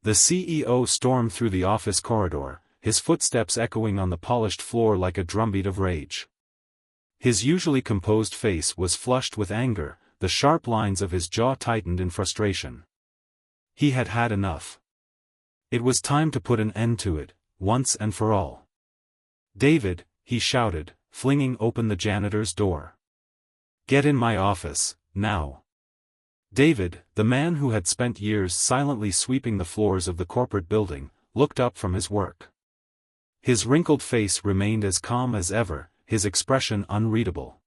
The CEO stormed through the office corridor, his footsteps echoing on the polished floor like a drumbeat of rage. His usually composed face was flushed with anger, the sharp lines of his jaw tightened in frustration. He had had enough. It was time to put an end to it, once and for all. "David," he shouted, flinging open the janitor's door. "Get in my office, now." David, the man who had spent years silently sweeping the floors of the corporate building, looked up from his work. His wrinkled face remained as calm as ever, his expression unreadable.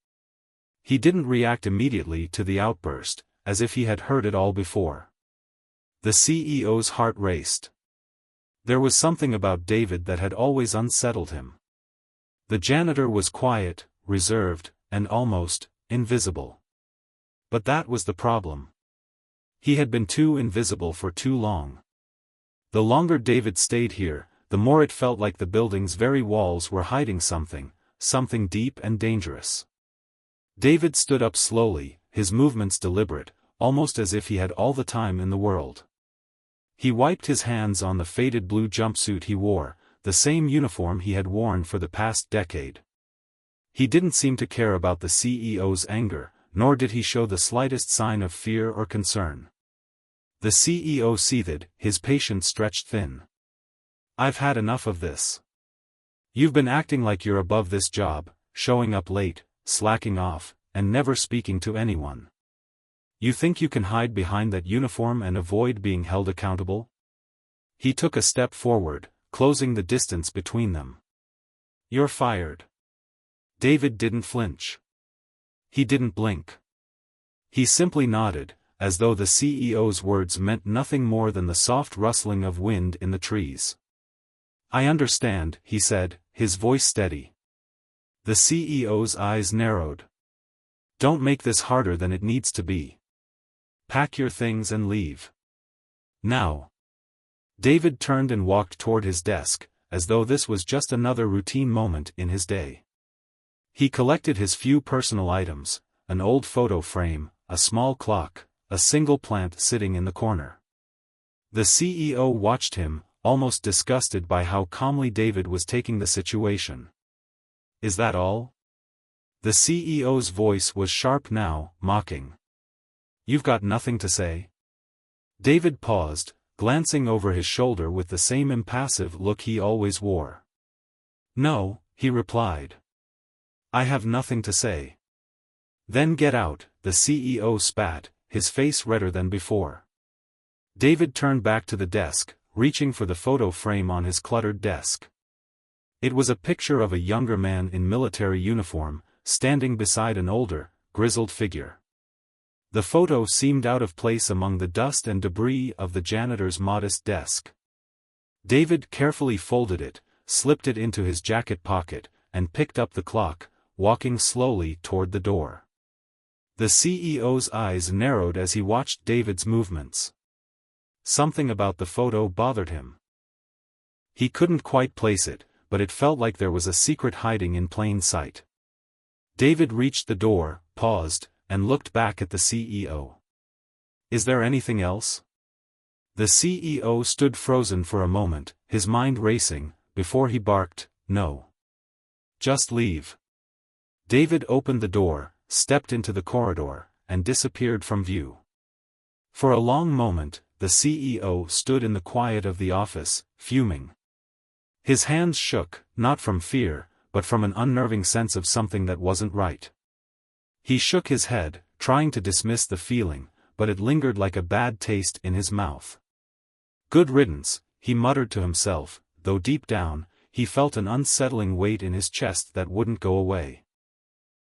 He didn't react immediately to the outburst, as if he had heard it all before. The CEO's heart raced. There was something about David that had always unsettled him. The janitor was quiet, reserved, and almost invisible. But that was the problem. He had been too invisible for too long. The longer David stayed here, the more it felt like the building's very walls were hiding something deep and dangerous. David stood up slowly, his movements deliberate, almost as if he had all the time in the world. He wiped his hands on the faded blue jumpsuit he wore, the same uniform he had worn for the past decade. He didn't seem to care about the CEO's anger, nor did he show the slightest sign of fear or concern. The CEO seethed, his patience stretched thin. "I've had enough of this. You've been acting like you're above this job, showing up late, slacking off, and never speaking to anyone. You think you can hide behind that uniform and avoid being held accountable?" He took a step forward, closing the distance between them. "You're fired." David didn't flinch. He didn't blink. He simply nodded, as though the CEO's words meant nothing more than the soft rustling of wind in the trees. "I understand," he said, his voice steady. The CEO's eyes narrowed. "Don't make this harder than it needs to be. Pack your things and leave. Now." David turned and walked toward his desk, as though this was just another routine moment in his day. He collected his few personal items, an old photo frame, a small clock, a single plant sitting in the corner. The CEO watched him, almost disgusted by how calmly David was taking the situation. "Is that all?" The CEO's voice was sharp now, mocking. "You've got nothing to say?" David paused, glancing over his shoulder with the same impassive look he always wore. "No," he replied. "I have nothing to say." "Then get out," the CEO spat, his face redder than before. David turned back to the desk, reaching for the photo frame on his cluttered desk. It was a picture of a younger man in military uniform, standing beside an older, grizzled figure. The photo seemed out of place among the dust and debris of the janitor's modest desk. David carefully folded it, slipped it into his jacket pocket, and picked up the clock, walking slowly toward the door. The CEO's eyes narrowed as he watched David's movements. Something about the photo bothered him. He couldn't quite place it, but it felt like there was a secret hiding in plain sight. David reached the door, paused, and looked back at the CEO. "Is there anything else?" The CEO stood frozen for a moment, his mind racing, before he barked, "No. Just leave." David opened the door, stepped into the corridor, and disappeared from view. For a long moment, the CEO stood in the quiet of the office, fuming. His hands shook, not from fear, but from an unnerving sense of something that wasn't right. He shook his head, trying to dismiss the feeling, but it lingered like a bad taste in his mouth. "Good riddance," he muttered to himself, though deep down, he felt an unsettling weight in his chest that wouldn't go away.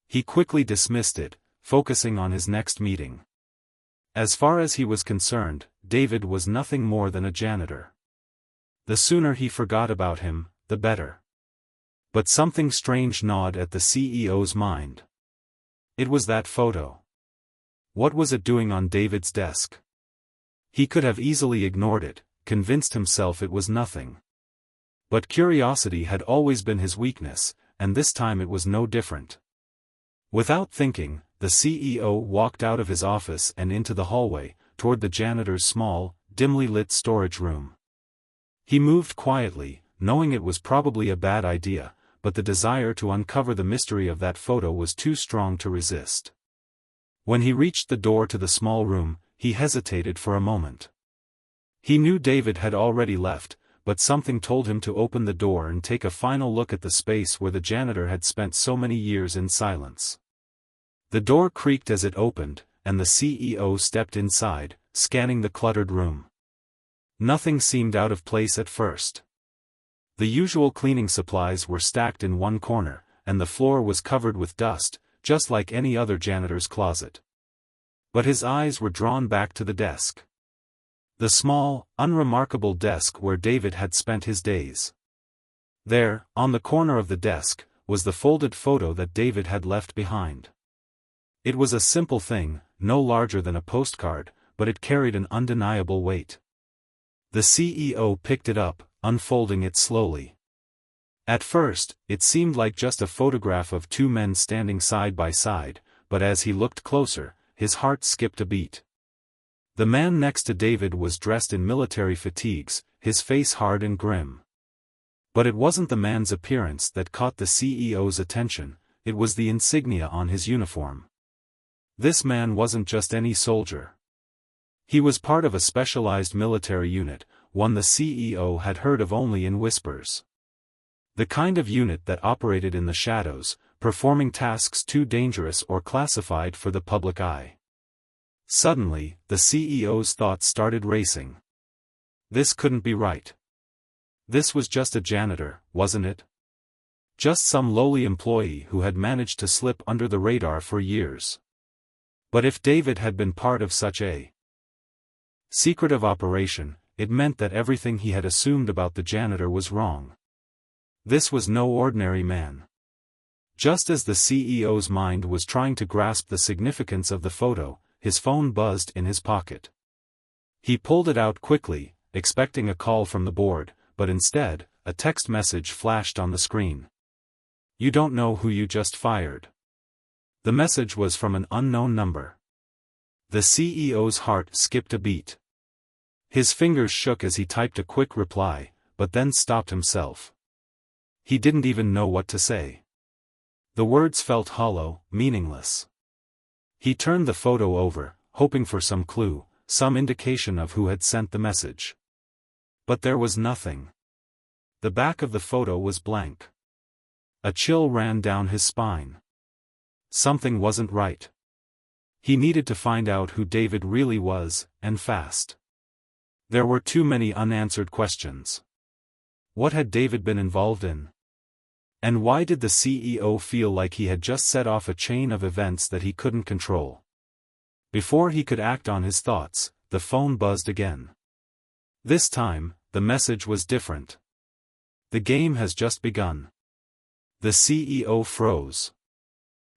He quickly dismissed it, focusing on his next meeting. As far as he was concerned, David was nothing more than a janitor. The sooner he forgot about him, the better. But something strange gnawed at the CEO's mind. It was that photo. What was it doing on David's desk? He could have easily ignored it, convinced himself it was nothing. But curiosity had always been his weakness, and this time it was no different. Without thinking, the CEO walked out of his office and into the hallway, toward the janitor's small, dimly lit storage room. He moved quietly, knowing it was probably a bad idea, but the desire to uncover the mystery of that photo was too strong to resist. When he reached the door to the small room, he hesitated for a moment. He knew David had already left, but something told him to open the door and take a final look at the space where the janitor had spent so many years in silence. The door creaked as it opened, and the CEO stepped inside, scanning the cluttered room. Nothing seemed out of place at first. The usual cleaning supplies were stacked in one corner, and the floor was covered with dust, just like any other janitor's closet. But his eyes were drawn back to the desk. The small, unremarkable desk where David had spent his days. There, on the corner of the desk, was the folded photo that David had left behind. It was a simple thing, no larger than a postcard, but it carried an undeniable weight. The CEO picked it up, unfolding it slowly. At first, it seemed like just a photograph of two men standing side by side, but as he looked closer, his heart skipped a beat. The man next to David was dressed in military fatigues, his face hard and grim. But it wasn't the man's appearance that caught the CEO's attention, it was the insignia on his uniform. This man wasn't just any soldier. He was part of a specialized military unit, one the CEO had heard of only in whispers. The kind of unit that operated in the shadows, performing tasks too dangerous or classified for the public eye. Suddenly, the CEO's thoughts started racing. This couldn't be right. This was just a janitor, wasn't it? Just some lowly employee who had managed to slip under the radar for years. But if David had been part of such a secretive operation, it meant that everything he had assumed about the janitor was wrong. This was no ordinary man. Just as the CEO's mind was trying to grasp the significance of the photo, his phone buzzed in his pocket. He pulled it out quickly, expecting a call from the board, but instead, a text message flashed on the screen. "You don't know who you just fired." The message was from an unknown number. The CEO's heart skipped a beat. His fingers shook as he typed a quick reply, but then stopped himself. He didn't even know what to say. The words felt hollow, meaningless. He turned the photo over, hoping for some clue, some indication of who had sent the message. But there was nothing. The back of the photo was blank. A chill ran down his spine. Something wasn't right. He needed to find out who David really was, and fast. There were too many unanswered questions. What had David been involved in? And why did the CEO feel like he had just set off a chain of events that he couldn't control? Before he could act on his thoughts, the phone buzzed again. This time, the message was different. "The game has just begun." The CEO froze.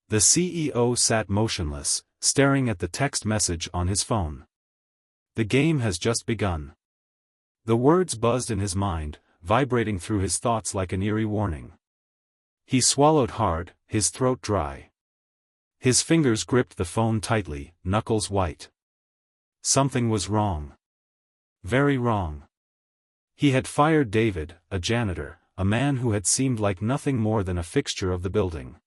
The CEO sat motionless, staring at the text message on his phone. "The game has just begun." The words buzzed in his mind, vibrating through his thoughts like an eerie warning. He swallowed hard, his throat dry. His fingers gripped the phone tightly, knuckles white. Something was wrong. Very wrong. He had fired David, a janitor, a man who had seemed like nothing more than a fixture of the building.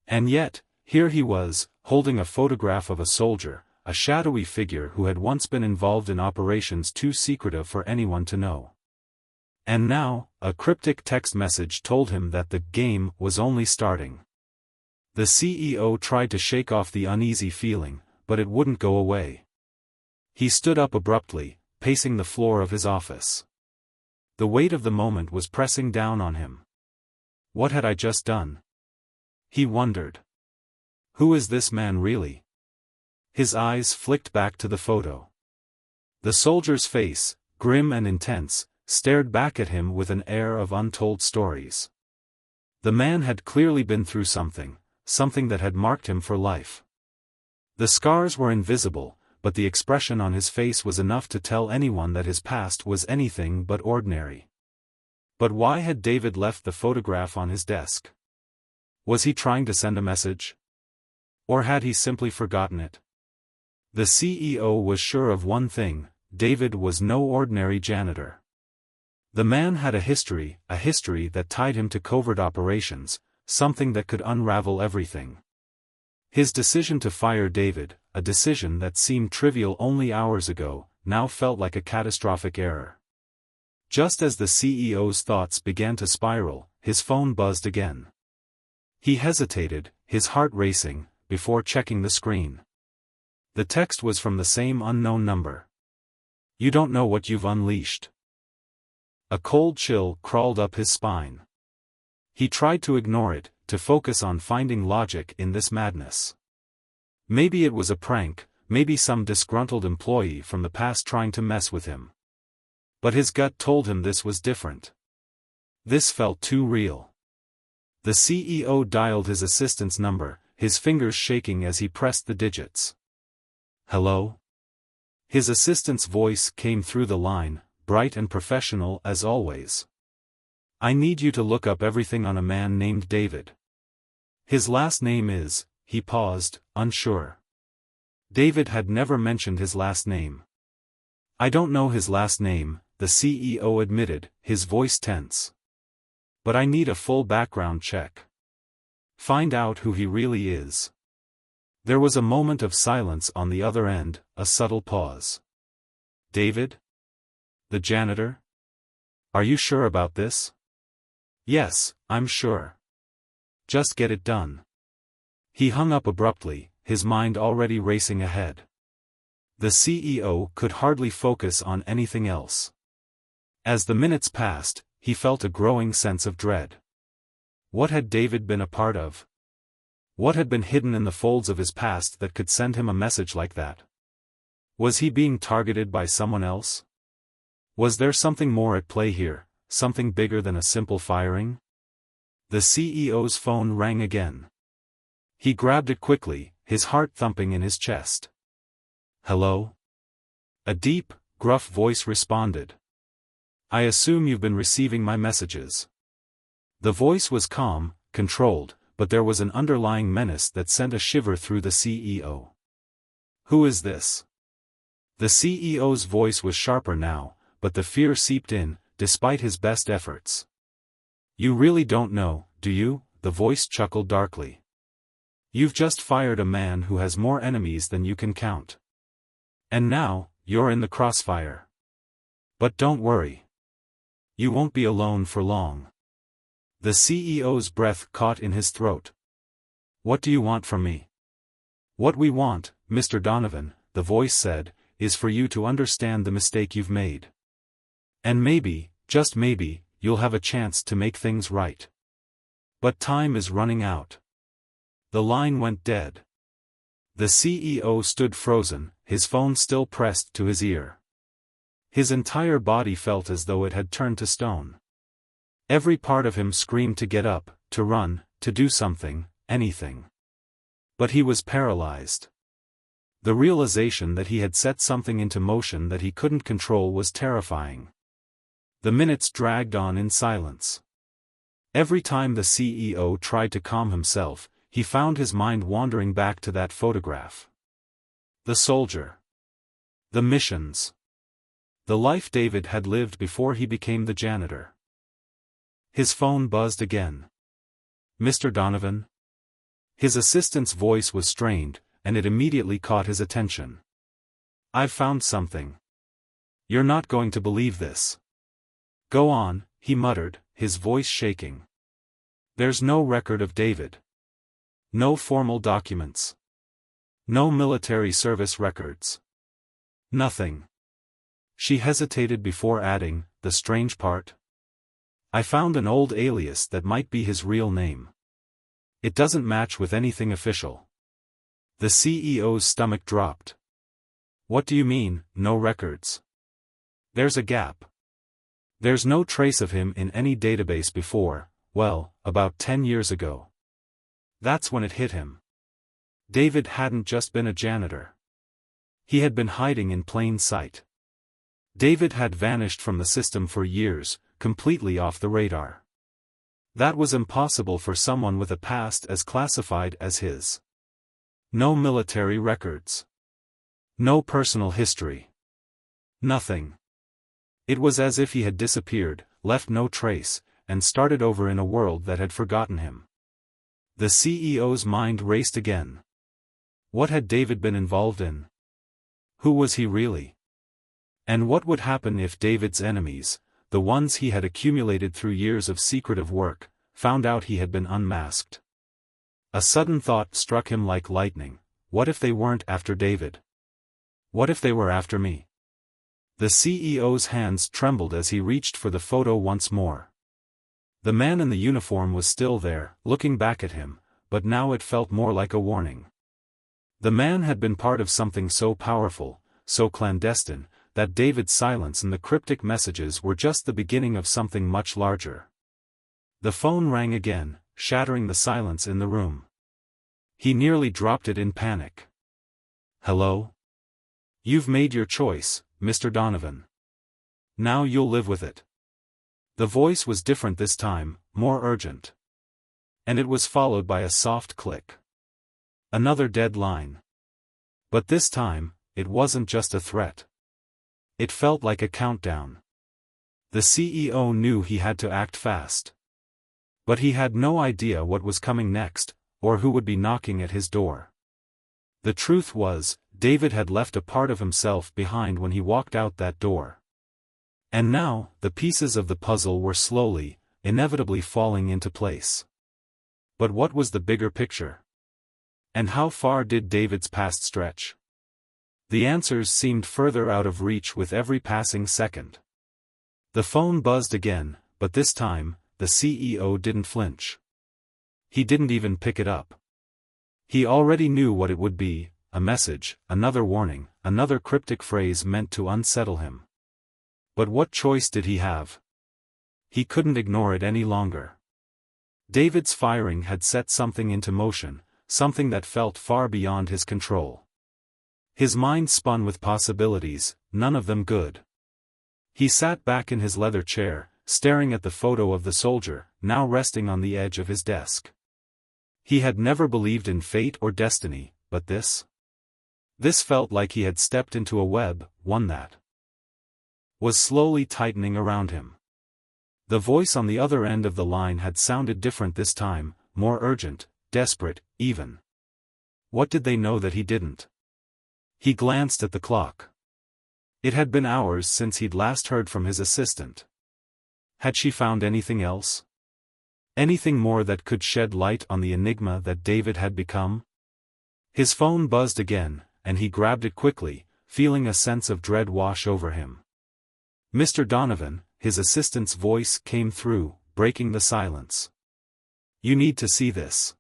And yet, here he was, holding a photograph of a soldier, a shadowy figure who had once been involved in operations too secretive for anyone to know. And now, a cryptic text message told him that the game was only starting. The CEO tried to shake off the uneasy feeling, but it wouldn't go away. He stood up abruptly, pacing the floor of his office. The weight of the moment was pressing down on him. What had I just done? He wondered. Who is this man really? His eyes flicked back to the photo. The soldier's face, grim and intense, stared back at him with an air of untold stories. The man had clearly been through something that had marked him for life. The scars were invisible, but the expression on his face was enough to tell anyone that his past was anything but ordinary. But why had David left the photograph on his desk? Was he trying to send a message? Or had he simply forgotten it? The CEO was sure of one thing: David was no ordinary janitor. The man had a history that tied him to covert operations, something that could unravel everything. His decision to fire David, a decision that seemed trivial only hours ago, now felt like a catastrophic error. Just as the CEO's thoughts began to spiral, his phone buzzed again. He hesitated, his heart racing, before checking the screen. The text was from the same unknown number. "You don't know what you've unleashed." A cold chill crawled up his spine. He tried to ignore it, to focus on finding logic in this madness. Maybe it was a prank, maybe some disgruntled employee from the past trying to mess with him. But his gut told him this was different. This felt too real. The CEO dialed his assistant's number, his fingers shaking as he pressed the digits. "Hello?" His assistant's voice came through the line, bright and professional as always. "I need you to look up everything on a man named David. His last name is," he paused, unsure. David had never mentioned his last name. "I don't know his last name," the CEO admitted, his voice tense. "But I need a full background check. Find out who he really is." There was a moment of silence on the other end, a subtle pause. "David? The janitor? Are you sure about this?" "Yes, I'm sure. Just get it done." He hung up abruptly, his mind already racing ahead. The CEO could hardly focus on anything else. As the minutes passed, he felt a growing sense of dread. What had David been a part of? What had been hidden in the folds of his past that could send him a message like that? Was he being targeted by someone else? Was there something more at play here, something bigger than a simple firing? The CEO's phone rang again. He grabbed it quickly, his heart thumping in his chest. "Hello?" A deep, gruff voice responded. "I assume you've been receiving my messages." The voice was calm, controlled, but there was an underlying menace that sent a shiver through the CEO. "Who is this?" The CEO's voice was sharper now, but the fear seeped in, despite his best efforts. "You really don't know, do you?" the voice chuckled darkly. "You've just fired a man who has more enemies than you can count. And now, you're in the crossfire. But don't worry. You won't be alone for long." The CEO's breath caught in his throat. "What do you want from me?" "What we want, Mr. Donovan," the voice said, "is for you to understand the mistake you've made. And maybe, just maybe, you'll have a chance to make things right. But time is running out." The line went dead. The CEO stood frozen, his phone still pressed to his ear. His entire body felt as though it had turned to stone. Every part of him screamed to get up, to run, to do something, anything. But he was paralyzed. The realization that he had set something into motion that he couldn't control was terrifying. The minutes dragged on in silence. Every time the CEO tried to calm himself, he found his mind wandering back to that photograph. The soldier. The missions. The life David had lived before he became the janitor. His phone buzzed again. "Mr. Donovan?" His assistant's voice was strained, and it immediately caught his attention. "I've found something. You're not going to believe this." "Go on," he muttered, his voice shaking. "There's no record of David. No formal documents. No military service records. Nothing." She hesitated before adding, "The strange part? I found an old alias that might be his real name. It doesn't match with anything official." The CEO's stomach dropped. "What do you mean, no records?" "There's a gap. There's no trace of him in any database before, well, about 10 years ago. That's when it hit him. David hadn't just been a janitor. He had been hiding in plain sight. David had vanished from the system for years, completely off the radar. That was impossible for someone with a past as classified as his. No military records. No personal history. Nothing. It was as if he had disappeared, left no trace, and started over in a world that had forgotten him. The CEO's mind raced again. What had David been involved in? Who was he really? And what would happen if David's enemies, the ones he had accumulated through years of secretive work, found out he had been unmasked? A sudden thought struck him like lightning. What if they weren't after David? What if they were after me? The CEO's hands trembled as he reached for the photo once more. The man in the uniform was still there, looking back at him, but now it felt more like a warning. The man had been part of something so powerful, so clandestine, that David's silence and the cryptic messages were just the beginning of something much larger. The phone rang again, shattering the silence in the room. He nearly dropped it in panic. Hello? You've made your choice, Mr. Donovan. Now you'll live with it. The voice was different this time, more urgent. And it was followed by a soft click. Another dead line. But this time, it wasn't just a threat. It felt like a countdown. The CEO knew he had to act fast. But he had no idea what was coming next, or who would be knocking at his door. The truth was, David had left a part of himself behind when he walked out that door. And now, the pieces of the puzzle were slowly, inevitably falling into place. But what was the bigger picture? And how far did David's past stretch? The answers seemed further out of reach with every passing second. The phone buzzed again, but this time, the CEO didn't flinch. He didn't even pick it up. He already knew what it would be, a message, another warning, another cryptic phrase meant to unsettle him. But what choice did he have? He couldn't ignore it any longer. David's firing had set something into motion, something that felt far beyond his control. His mind spun with possibilities, none of them good. He sat back in his leather chair, staring at the photo of the soldier, now resting on the edge of his desk. He had never believed in fate or destiny, but this? This felt like he had stepped into a web, one that was slowly tightening around him. The voice on the other end of the line had sounded different this time, more urgent, desperate, even. What did they know that he didn't? He glanced at the clock. It had been hours since he'd last heard from his assistant. Had she found anything else? Anything more that could shed light on the enigma that David had become? His phone buzzed again, and he grabbed it quickly, feeling a sense of dread wash over him. Mr. Donovan, his assistant's voice came through, breaking the silence. You need to see this.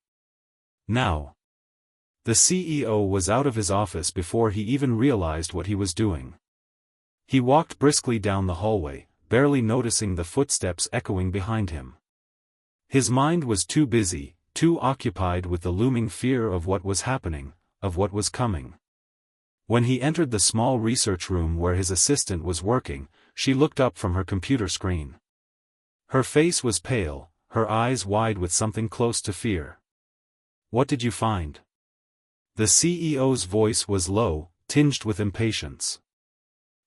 Now. The CEO was out of his office before he even realized what he was doing. He walked briskly down the hallway, barely noticing the footsteps echoing behind him. His mind was too busy, too occupied with the looming fear of what was happening, of what was coming. When he entered the small research room where his assistant was working, she looked up from her computer screen. Her face was pale, her eyes wide with something close to fear. What did you find? The CEO's voice was low, tinged with impatience.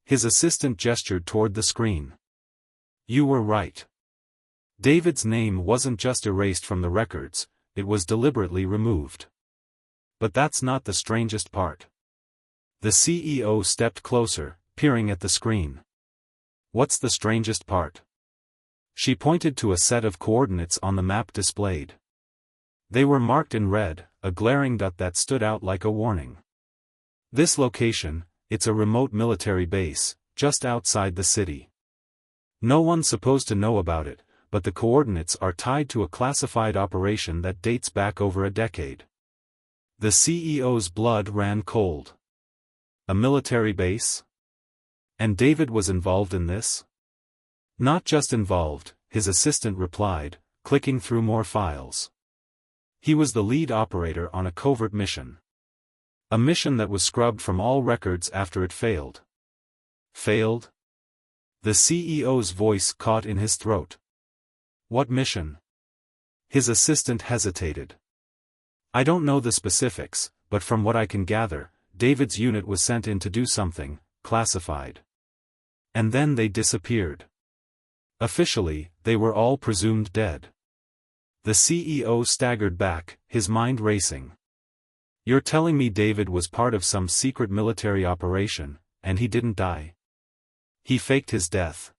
His assistant gestured toward the screen. You were right. David's name wasn't just erased from the records, it was deliberately removed. But that's not the strangest part. The CEO stepped closer, peering at the screen. What's the strangest part? She pointed to a set of coordinates on the map displayed. They were marked in red, a glaring dot that stood out like a warning. This location, it's a remote military base, just outside the city. No one's supposed to know about it, but the coordinates are tied to a classified operation that dates back over a decade. The CEO's blood ran cold. A military base? And David was involved in this? Not just involved, his assistant replied, clicking through more files. He was the lead operator on a covert mission. A mission that was scrubbed from all records after it failed. Failed? The CEO's voice caught in his throat. What mission? His assistant hesitated. I don't know the specifics, but from what I can gather, David's unit was sent in to do something, classified. And then they disappeared. Officially, they were all presumed dead. The CEO staggered back, his mind racing. "You're telling me David was part of some secret military operation, and he didn't die? He faked his death."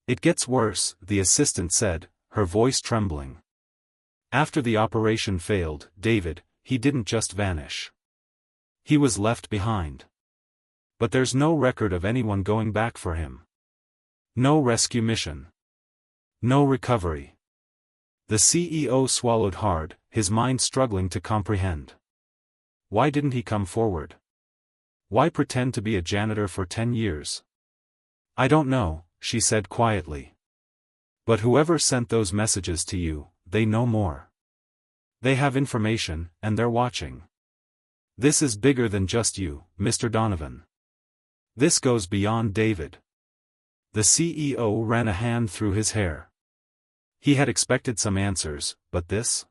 "It gets worse," the assistant said, her voice trembling. "After the operation failed, David, he didn't just vanish. He was left behind. But there's no record of anyone going back for him. No rescue mission. No recovery." The CEO swallowed hard, his mind struggling to comprehend. Why didn't he come forward? Why pretend to be a janitor for 10 years? "I don't know," she said quietly. "But whoever sent those messages to you, they know more. They have information, and they're watching. This is bigger than just you, Mr. Donovan. This goes beyond David." The CEO ran a hand through his hair. He had expected some answers, but this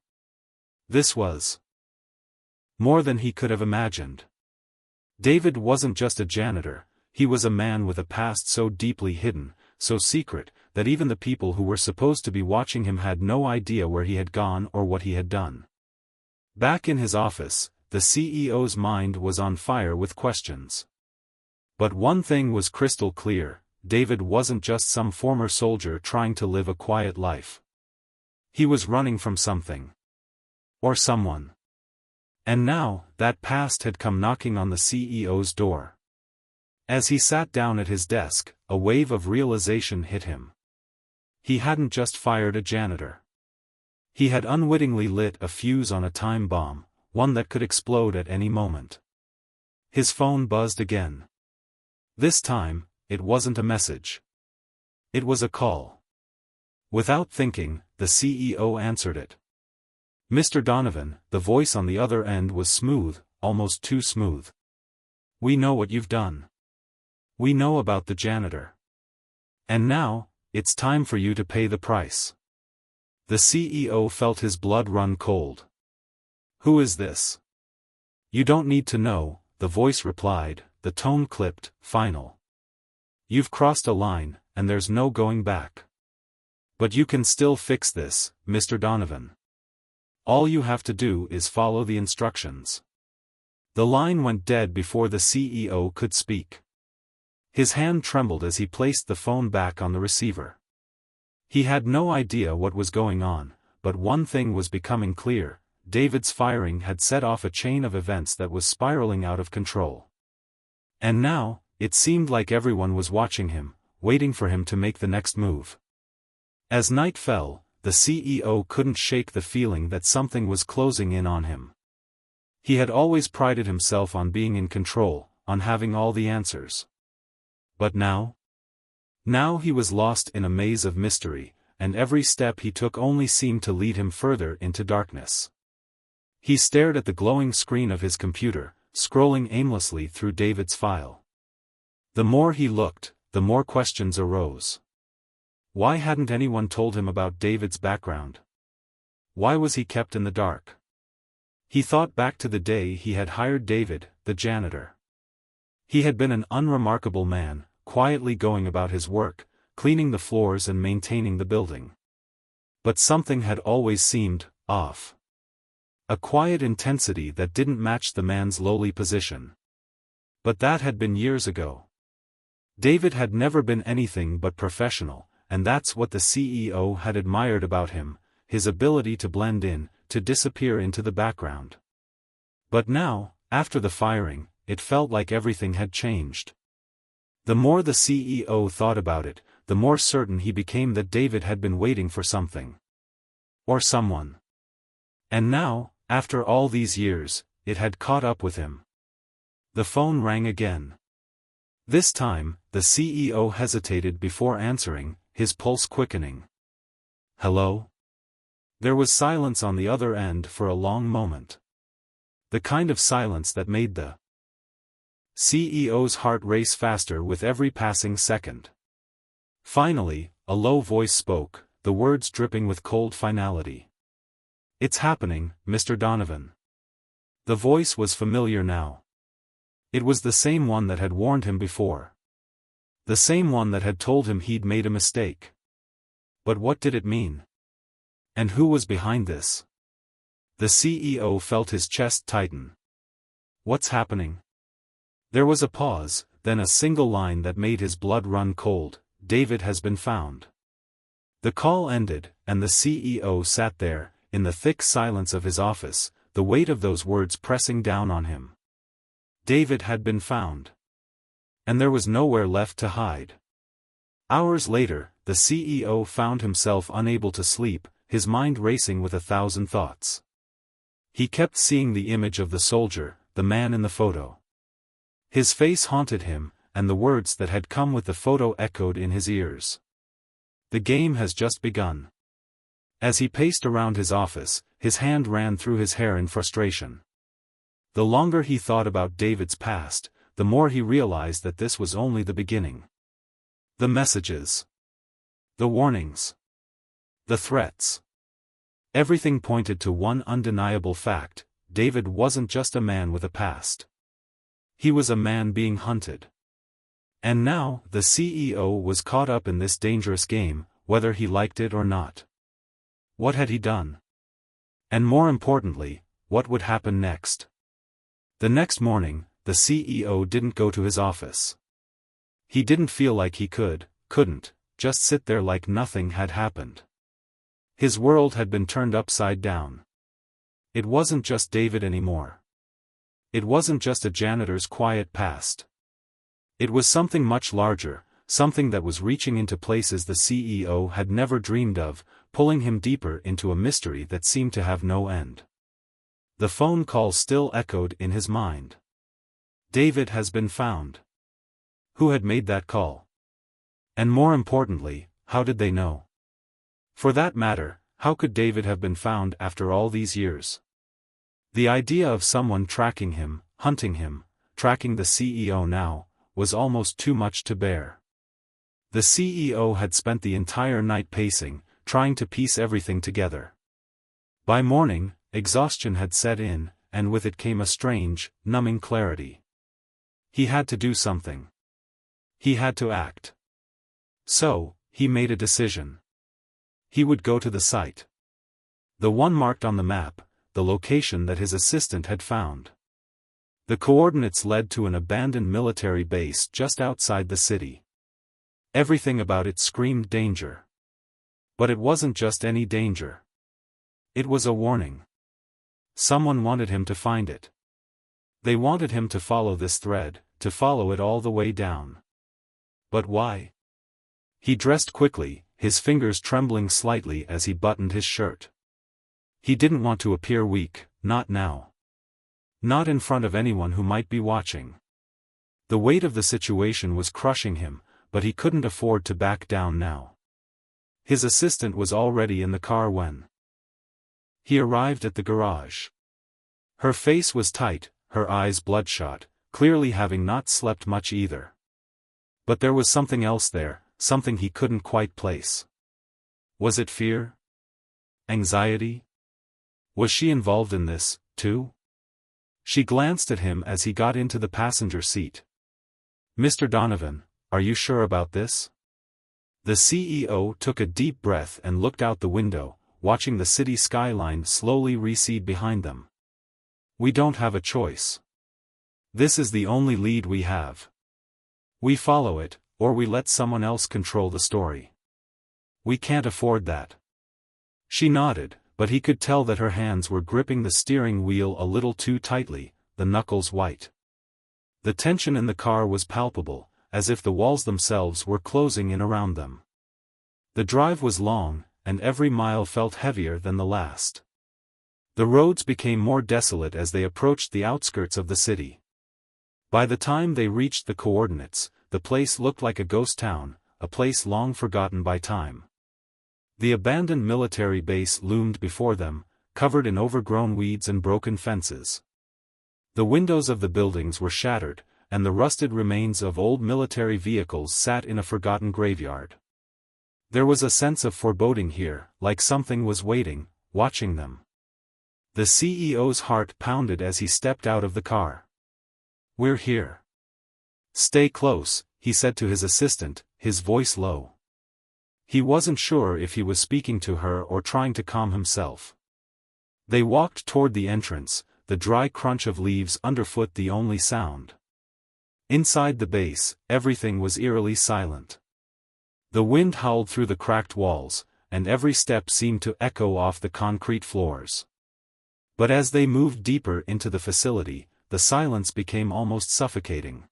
was more than he could have imagined. David wasn't just a janitor, he was a man with a past so deeply hidden, so secret, that even the people who were supposed to be watching him had no idea where he had gone or what he had done. Back in his office, the CEO's mind was on fire with questions. But one thing was crystal clear: David wasn't just some former soldier trying to live a quiet life. He was running from something. Or someone. And now, that past had come knocking on the CEO's door. As he sat down at his desk, a wave of realization hit him. He hadn't just fired a janitor. He had unwittingly lit a fuse on a time bomb, one that could explode at any moment. His phone buzzed again. This time, it wasn't a message. It was a call. Without thinking, the CEO answered it. "Mr. Donovan," the voice on the other end was smooth, almost too smooth. "We know what you've done. We know about the janitor. And now, it's time for you to pay the price." The CEO felt his blood run cold. "Who is this?" "You don't need to know," the voice replied, the tone clipped, final. "You've crossed a line, and there's no going back. But you can still fix this, Mr. Donovan. All you have to do is follow the instructions." The line went dead before the CEO could speak. His hand trembled as he placed the phone back on the receiver. He had no idea what was going on, but one thing was becoming clear: David's firing had set off a chain of events that was spiraling out of control. And now, it seemed like everyone was watching him, waiting for him to make the next move. As night fell, the CEO couldn't shake the feeling that something was closing in on him. He had always prided himself on being in control, on having all the answers. But now? Now he was lost in a maze of mystery, and every step he took only seemed to lead him further into darkness. He stared at the glowing screen of his computer, scrolling aimlessly through David's file. The more he looked, the more questions arose. Why hadn't anyone told him about David's background? Why was he kept in the dark? He thought back to the day he had hired David, the janitor. He had been an unremarkable man, quietly going about his work, cleaning the floors and maintaining the building. But something had always seemed off. A quiet intensity that didn't match the man's lowly position. But that had been years ago. David had never been anything but professional, and that's what the CEO had admired about him, his ability to blend in, to disappear into the background. But now, after the firing, it felt like everything had changed. The more the CEO thought about it, the more certain he became that David had been waiting for something. Or someone. And now, after all these years, it had caught up with him. The phone rang again. This time, the CEO hesitated before answering, his pulse quickening. "Hello?" There was silence on the other end for a long moment. The kind of silence that made the CEO's heart race faster with every passing second. Finally, a low voice spoke, the words dripping with cold finality. "It's happening, Mr. Donovan." The voice was familiar now. It was the same one that had warned him before. The same one that had told him he'd made a mistake. But what did it mean? And who was behind this? The CEO felt his chest tighten. What's happening? There was a pause, then a single line that made his blood run cold: David has been found. The call ended, and the CEO sat there, in the thick silence of his office, the weight of those words pressing down on him. David had been found. And there was nowhere left to hide. Hours later, the CEO found himself unable to sleep, his mind racing with 1,000 thoughts. He kept seeing the image of the soldier, the man in the photo. His face haunted him, and the words that had come with the photo echoed in his ears. The game has just begun. As he paced around his office, his hand ran through his hair in frustration. The longer he thought about David's past, the more he realized that this was only the beginning. The messages. The warnings. The threats. Everything pointed to one undeniable fact: David wasn't just a man with a past. He was a man being hunted. And now, the CEO was caught up in this dangerous game, whether he liked it or not. What had he done? And more importantly, what would happen next? The next morning, the CEO didn't go to his office. He didn't feel like he couldn't, just sit there like nothing had happened. His world had been turned upside down. It wasn't just David anymore. It wasn't just a janitor's quiet past. It was something much larger, something that was reaching into places the CEO had never dreamed of, pulling him deeper into a mystery that seemed to have no end. The phone call still echoed in his mind. David has been found. Who had made that call? And more importantly, how did they know? For that matter, how could David have been found after all these years? The idea of someone tracking him, hunting him, tracking the CEO now, was almost too much to bear. The CEO had spent the entire night pacing, trying to piece everything together. By morning, exhaustion had set in, and with it came a strange, numbing clarity. He had to do something. He had to act. So, he made a decision. He would go to the site. The one marked on the map, the location that his assistant had found. The coordinates led to an abandoned military base just outside the city. Everything about it screamed danger. But it wasn't just any danger. It was a warning. Someone wanted him to find it. They wanted him to follow this thread, to follow it all the way down. But why? He dressed quickly, his fingers trembling slightly as he buttoned his shirt. He didn't want to appear weak, not now. Not in front of anyone who might be watching. The weight of the situation was crushing him, but he couldn't afford to back down now. His assistant was already in the car when he arrived at the garage. Her face was tight, her eyes bloodshot, clearly having not slept much either. But there was something else there, something he couldn't quite place. Was it fear? Anxiety? Was she involved in this, too? She glanced at him as he got into the passenger seat. Mr. Donovan, are you sure about this? The CEO took a deep breath and looked out the window, watching the city skyline slowly recede behind them. We don't have a choice. This is the only lead we have. We follow it, or we let someone else control the story. We can't afford that. She nodded, but he could tell that her hands were gripping the steering wheel a little too tightly, the knuckles white. The tension in the car was palpable, as if the walls themselves were closing in around them. The drive was long, and every mile felt heavier than the last. The roads became more desolate as they approached the outskirts of the city. By the time they reached the coordinates, the place looked like a ghost town, a place long forgotten by time. The abandoned military base loomed before them, covered in overgrown weeds and broken fences. The windows of the buildings were shattered, and the rusted remains of old military vehicles sat in a forgotten graveyard. There was a sense of foreboding here, like something was waiting, watching them. The CEO's heart pounded as he stepped out of the car. We're here. Stay close, he said to his assistant, his voice low. He wasn't sure if he was speaking to her or trying to calm himself. They walked toward the entrance, the dry crunch of leaves underfoot the only sound. Inside the base, everything was eerily silent. The wind howled through the cracked walls, and every step seemed to echo off the concrete floors. But as they moved deeper into the facility, the silence became almost suffocating.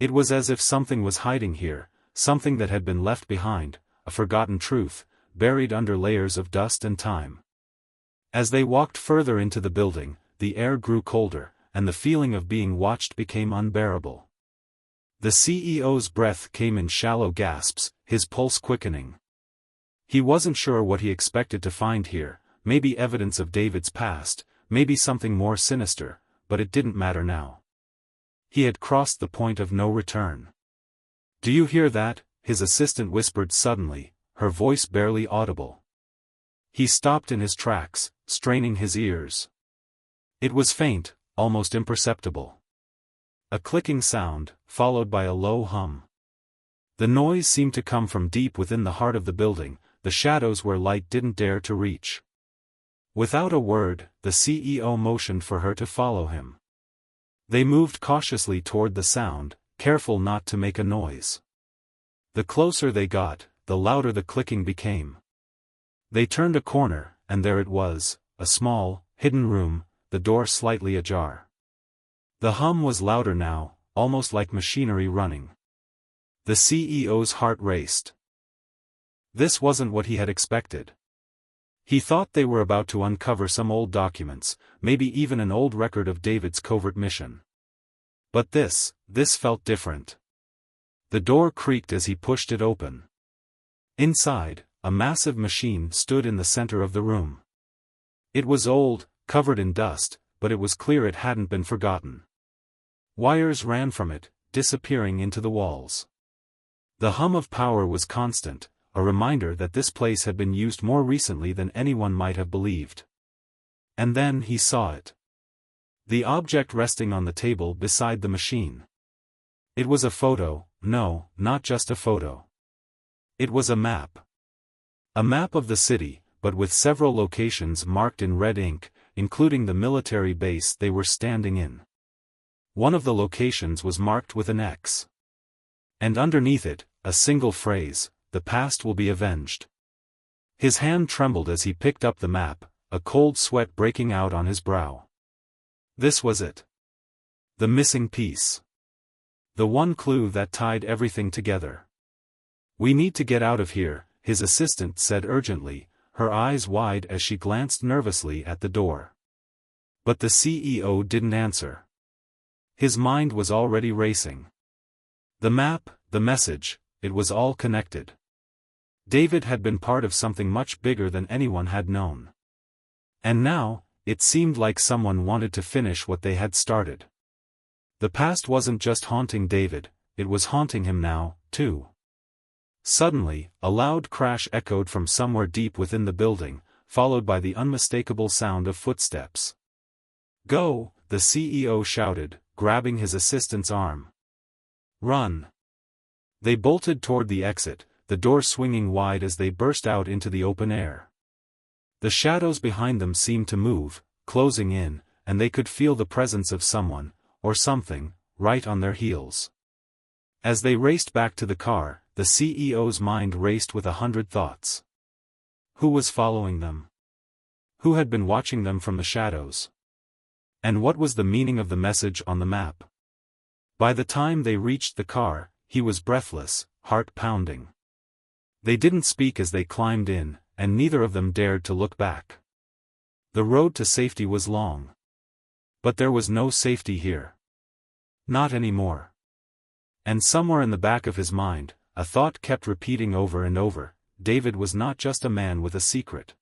It was as if something was hiding here, something that had been left behind, a forgotten truth, buried under layers of dust and time. As they walked further into the building, the air grew colder, and the feeling of being watched became unbearable. The CEO's breath came in shallow gasps, his pulse quickening. He wasn't sure what he expected to find here, maybe evidence of David's past, maybe something more sinister, but it didn't matter now. He had crossed the point of no return. "Do you hear that?" his assistant whispered suddenly, her voice barely audible. He stopped in his tracks, straining his ears. It was faint, almost imperceptible. A clicking sound, followed by a low hum. The noise seemed to come from deep within the heart of the building, the shadows where light didn't dare to reach. Without a word, the CEO motioned for her to follow him. They moved cautiously toward the sound, careful not to make a noise. The closer they got, the louder the clicking became. They turned a corner, and there it was, a small, hidden room, the door slightly ajar. The hum was louder now, almost like machinery running. The CEO's heart raced. This wasn't what he had expected. He thought they were about to uncover some old documents, maybe even an old record of David's covert mission. But this felt different. The door creaked as he pushed it open. Inside, a massive machine stood in the center of the room. It was old, covered in dust, but it was clear it hadn't been forgotten. Wires ran from it, disappearing into the walls. The hum of power was constant, a reminder that this place had been used more recently than anyone might have believed. And then he saw it. The object resting on the table beside the machine. It was a photo, no, not just a photo. It was a map. A map of the city, but with several locations marked in red ink, including the military base they were standing in. One of the locations was marked with an X. And underneath it, a single phrase, "The past will be avenged." His hand trembled as he picked up the map, a cold sweat breaking out on his brow. This was it. The missing piece. The one clue that tied everything together. "We need to get out of here," his assistant said urgently, her eyes wide as she glanced nervously at the door. But the CEO didn't answer. His mind was already racing. The map, the message, it was all connected. David had been part of something much bigger than anyone had known. And now, it seemed like someone wanted to finish what they had started. The past wasn't just haunting David, it was haunting him now, too. Suddenly, a loud crash echoed from somewhere deep within the building, followed by the unmistakable sound of footsteps. "Go," the CEO shouted, grabbing his assistant's arm. "Run." They bolted toward the exit, the door swinging wide as they burst out into the open air. The shadows behind them seemed to move, closing in, and they could feel the presence of someone, or something, right on their heels. As they raced back to the car, the CEO's mind raced with 100 thoughts. Who was following them? Who had been watching them from the shadows? And what was the meaning of the message on the map? By the time they reached the car, he was breathless, heart pounding. They didn't speak as they climbed in, and neither of them dared to look back. The road to safety was long. But there was no safety here. Not anymore. And somewhere in the back of his mind, a thought kept repeating over and over: David was not just a man with a secret.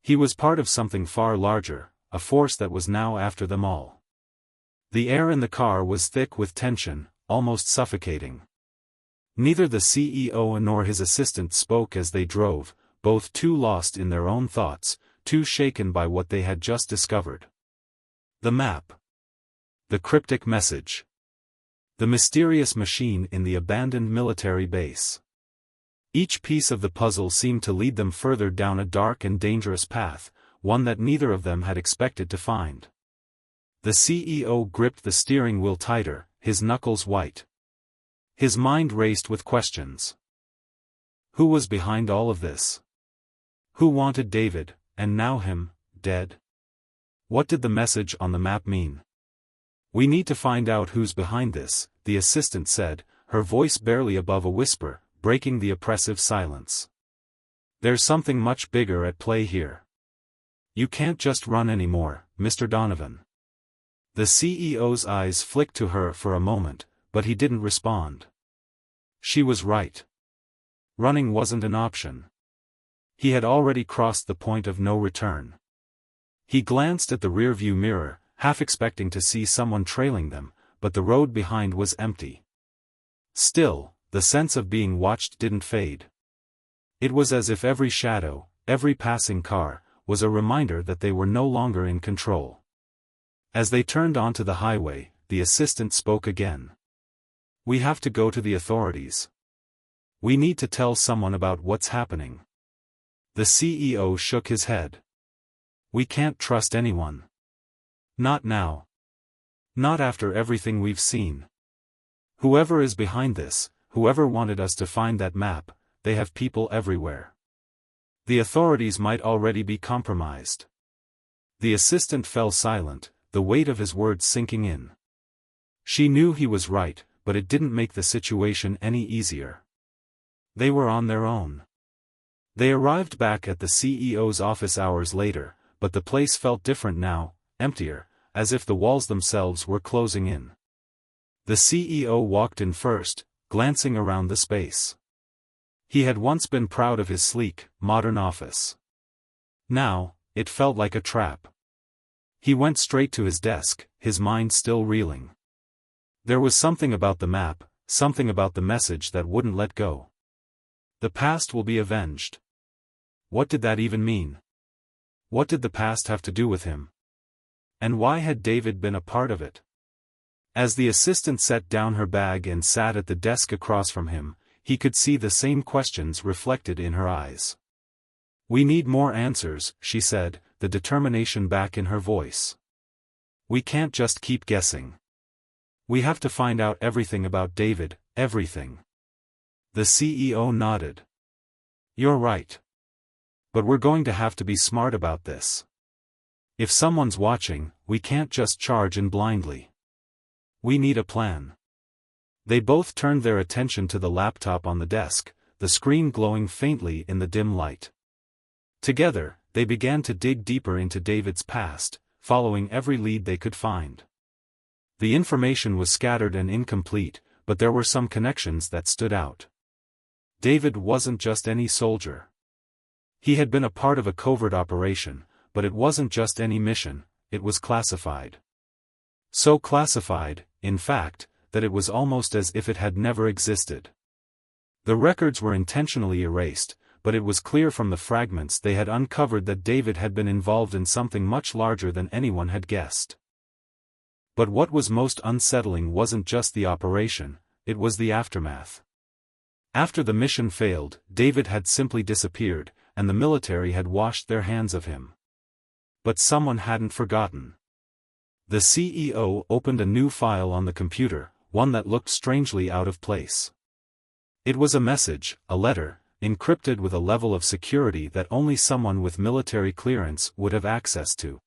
He was part of something far larger, a force that was now after them all. The air in the car was thick with tension, almost suffocating. Neither the CEO nor his assistant spoke as they drove, both too lost in their own thoughts, too shaken by what they had just discovered. The map. The cryptic message. The mysterious machine in the abandoned military base. Each piece of the puzzle seemed to lead them further down a dark and dangerous path, one that neither of them had expected to find. The CEO gripped the steering wheel tighter, his knuckles white. His mind raced with questions. Who was behind all of this? Who wanted David, and now him, dead? What did the message on the map mean? We need to find out who's behind this, the assistant said, her voice barely above a whisper, breaking the oppressive silence. There's something much bigger at play here. You can't just run anymore, Mr. Donovan. The CEO's eyes flicked to her for a moment, but he didn't respond. She was right. Running wasn't an option. He had already crossed the point of no return. He glanced at the rearview mirror, half expecting to see someone trailing them, but the road behind was empty. Still, the sense of being watched didn't fade. It was as if every shadow, every passing car, was a reminder that they were no longer in control. As they turned onto the highway, the assistant spoke again. We have to go to the authorities. We need to tell someone about what's happening. The CEO shook his head. We can't trust anyone. Not now. Not after everything we've seen. Whoever is behind this, whoever wanted us to find that map, they have people everywhere. The authorities might already be compromised. The assistant fell silent, the weight of his words sinking in. She knew he was right, but it didn't make the situation any easier. They were on their own. They arrived back at the CEO's office hours later, but the place felt different now, emptier, as if the walls themselves were closing in. The CEO walked in first, glancing around the space. He had once been proud of his sleek, modern office. Now, it felt like a trap. He went straight to his desk, his mind still reeling. There was something about the map, something about the message that wouldn't let go. The past will be avenged. What did that even mean? What did the past have to do with him? And why had David been a part of it? As the assistant set down her bag and sat at the desk across from him, he could see the same questions reflected in her eyes. We need more answers, she said, the determination back in her voice. We can't just keep guessing. We have to find out everything about David, everything. The CEO nodded. You're right. But we're going to have to be smart about this. If someone's watching, we can't just charge in blindly. We need a plan. They both turned their attention to the laptop on the desk, the screen glowing faintly in the dim light. Together, they began to dig deeper into David's past, following every lead they could find. The information was scattered and incomplete, but there were some connections that stood out. David wasn't just any soldier. He had been a part of a covert operation, but it wasn't just any mission, it was classified. So classified, in fact, that it was almost as if it had never existed. The records were intentionally erased, but it was clear from the fragments they had uncovered that David had been involved in something much larger than anyone had guessed. But what was most unsettling wasn't just the operation, it was the aftermath. After the mission failed, David had simply disappeared, and the military had washed their hands of him. But someone hadn't forgotten. The CEO opened a new file on the computer, one that looked strangely out of place. It was a message, a letter, encrypted with a level of security that only someone with military clearance would have access to.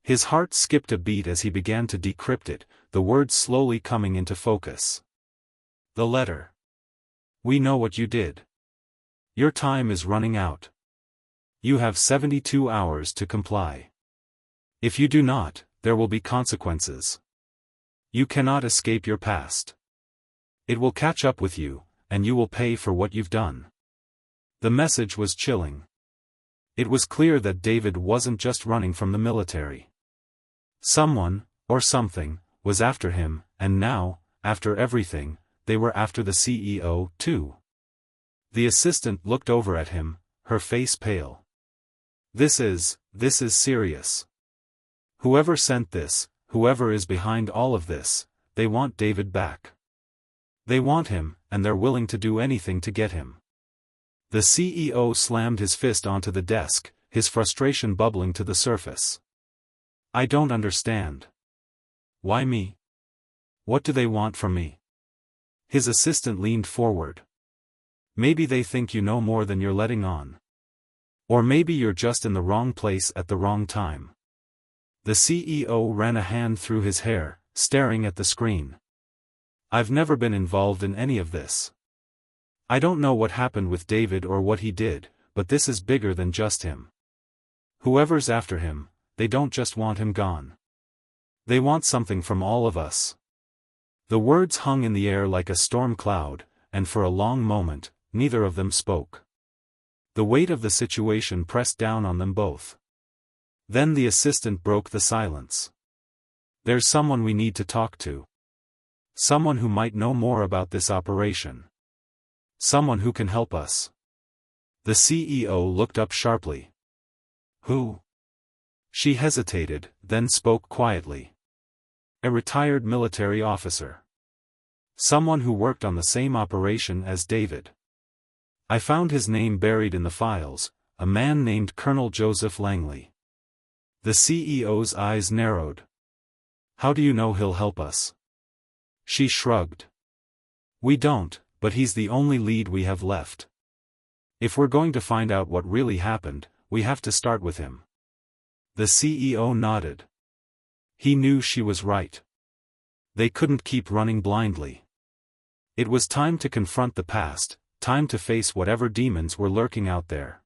His heart skipped a beat as he began to decrypt it, the words slowly coming into focus. The letter. We know what you did. Your time is running out. You have 72 hours to comply. If you do not, there will be consequences. You cannot escape your past. It will catch up with you, and you will pay for what you've done. The message was chilling. It was clear that David wasn't just running from the military. Someone, or something, was after him, and now, after everything, they were after the CEO, too. The assistant looked over at him, her face pale. This is serious. Whoever sent this, whoever is behind all of this, they want David back. They want him, and they're willing to do anything to get him. The CEO slammed his fist onto the desk, his frustration bubbling to the surface. I don't understand. Why me? What do they want from me? His assistant leaned forward. Maybe they think you know more than you're letting on. Or maybe you're just in the wrong place at the wrong time. The CEO ran a hand through his hair, staring at the screen. I've never been involved in any of this. I don't know what happened with David or what he did, but this is bigger than just him. Whoever's after him, they don't just want him gone. They want something from all of us. The words hung in the air like a storm cloud, and for a long moment, neither of them spoke. The weight of the situation pressed down on them both. Then the assistant broke the silence. There's someone we need to talk to. Someone who might know more about this operation. Someone who can help us. The CEO looked up sharply. Who? She hesitated, then spoke quietly. A retired military officer. Someone who worked on the same operation as David. I found his name buried in the files, a man named Colonel Joseph Langley. The CEO's eyes narrowed. How do you know he'll help us? She shrugged. We don't, but he's the only lead we have left. If we're going to find out what really happened, we have to start with him. The CEO nodded. He knew she was right. They couldn't keep running blindly. It was time to confront the past, time to face whatever demons were lurking out there.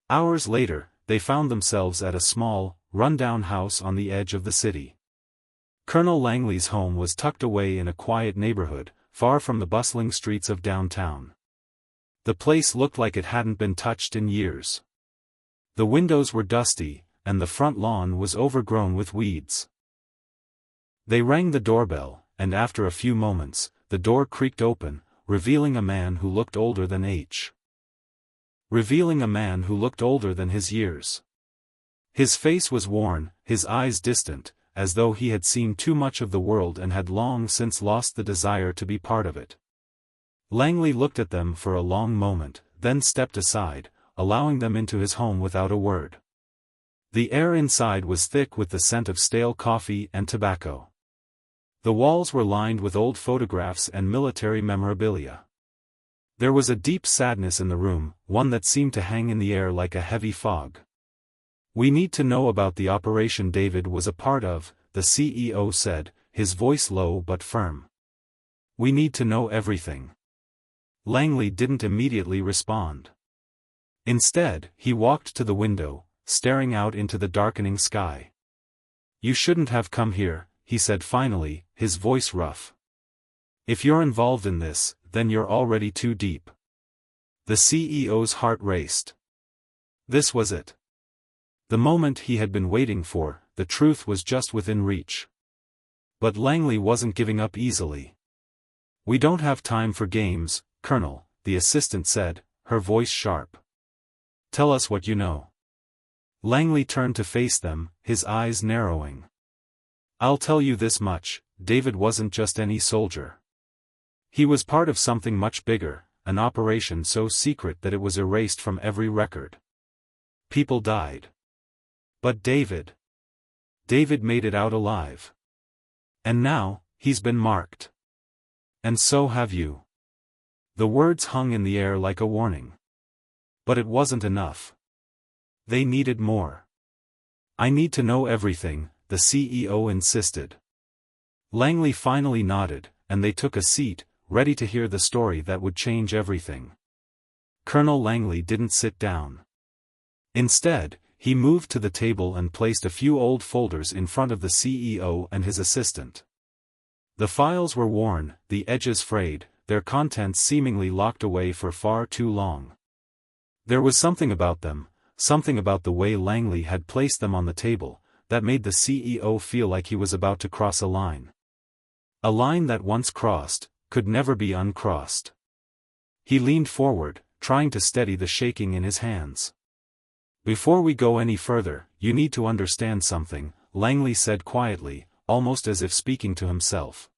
Hours later, they found themselves at a small, run-down house on the edge of the city. Colonel Langley's home was tucked away in a quiet neighborhood, far from the bustling streets of downtown. The place looked like it hadn't been touched in years. The windows were dusty, and the front lawn was overgrown with weeds. They rang the doorbell, and after a few moments, the door creaked open, revealing a man who looked older than Revealing a man who looked older than his years. His face was worn, his eyes distant, as though he had seen too much of the world and had long since lost the desire to be part of it. Langley looked at them for a long moment, then stepped aside, allowing them into his home without a word. The air inside was thick with the scent of stale coffee and tobacco. The walls were lined with old photographs and military memorabilia. There was a deep sadness in the room, one that seemed to hang in the air like a heavy fog. We need to know about the operation David was a part of, the CEO said, his voice low but firm. We need to know everything. Langley didn't immediately respond. Instead, he walked to the window, staring out into the darkening sky. You shouldn't have come here, he said finally, his voice rough. If you're involved in this, then you're already too deep. The CEO's heart raced. This was it. The moment he had been waiting for, the truth was just within reach. But Langley wasn't giving up easily. We don't have time for games, Colonel, the assistant said, her voice sharp. Tell us what you know. Langley turned to face them, his eyes narrowing. I'll tell you this much, David wasn't just any soldier. He was part of something much bigger, an operation so secret that it was erased from every record. People died. But David made it out alive. And now, he's been marked. And so have you. The words hung in the air like a warning. But it wasn't enough. They needed more. I need to know everything, the CEO insisted. Langley finally nodded, and they took a seat, ready to hear the story that would change everything. Colonel Langley didn't sit down. Instead, he moved to the table and placed a few old folders in front of the CEO and his assistant. The files were worn, the edges frayed, their contents seemingly locked away for far too long. There was something about them, something about the way Langley had placed them on the table, that made the CEO feel like he was about to cross a line. A line that once crossed, could never be uncrossed. He leaned forward, trying to steady the shaking in his hands. Before we go any further, you need to understand something, Langley said quietly, almost as if speaking to himself.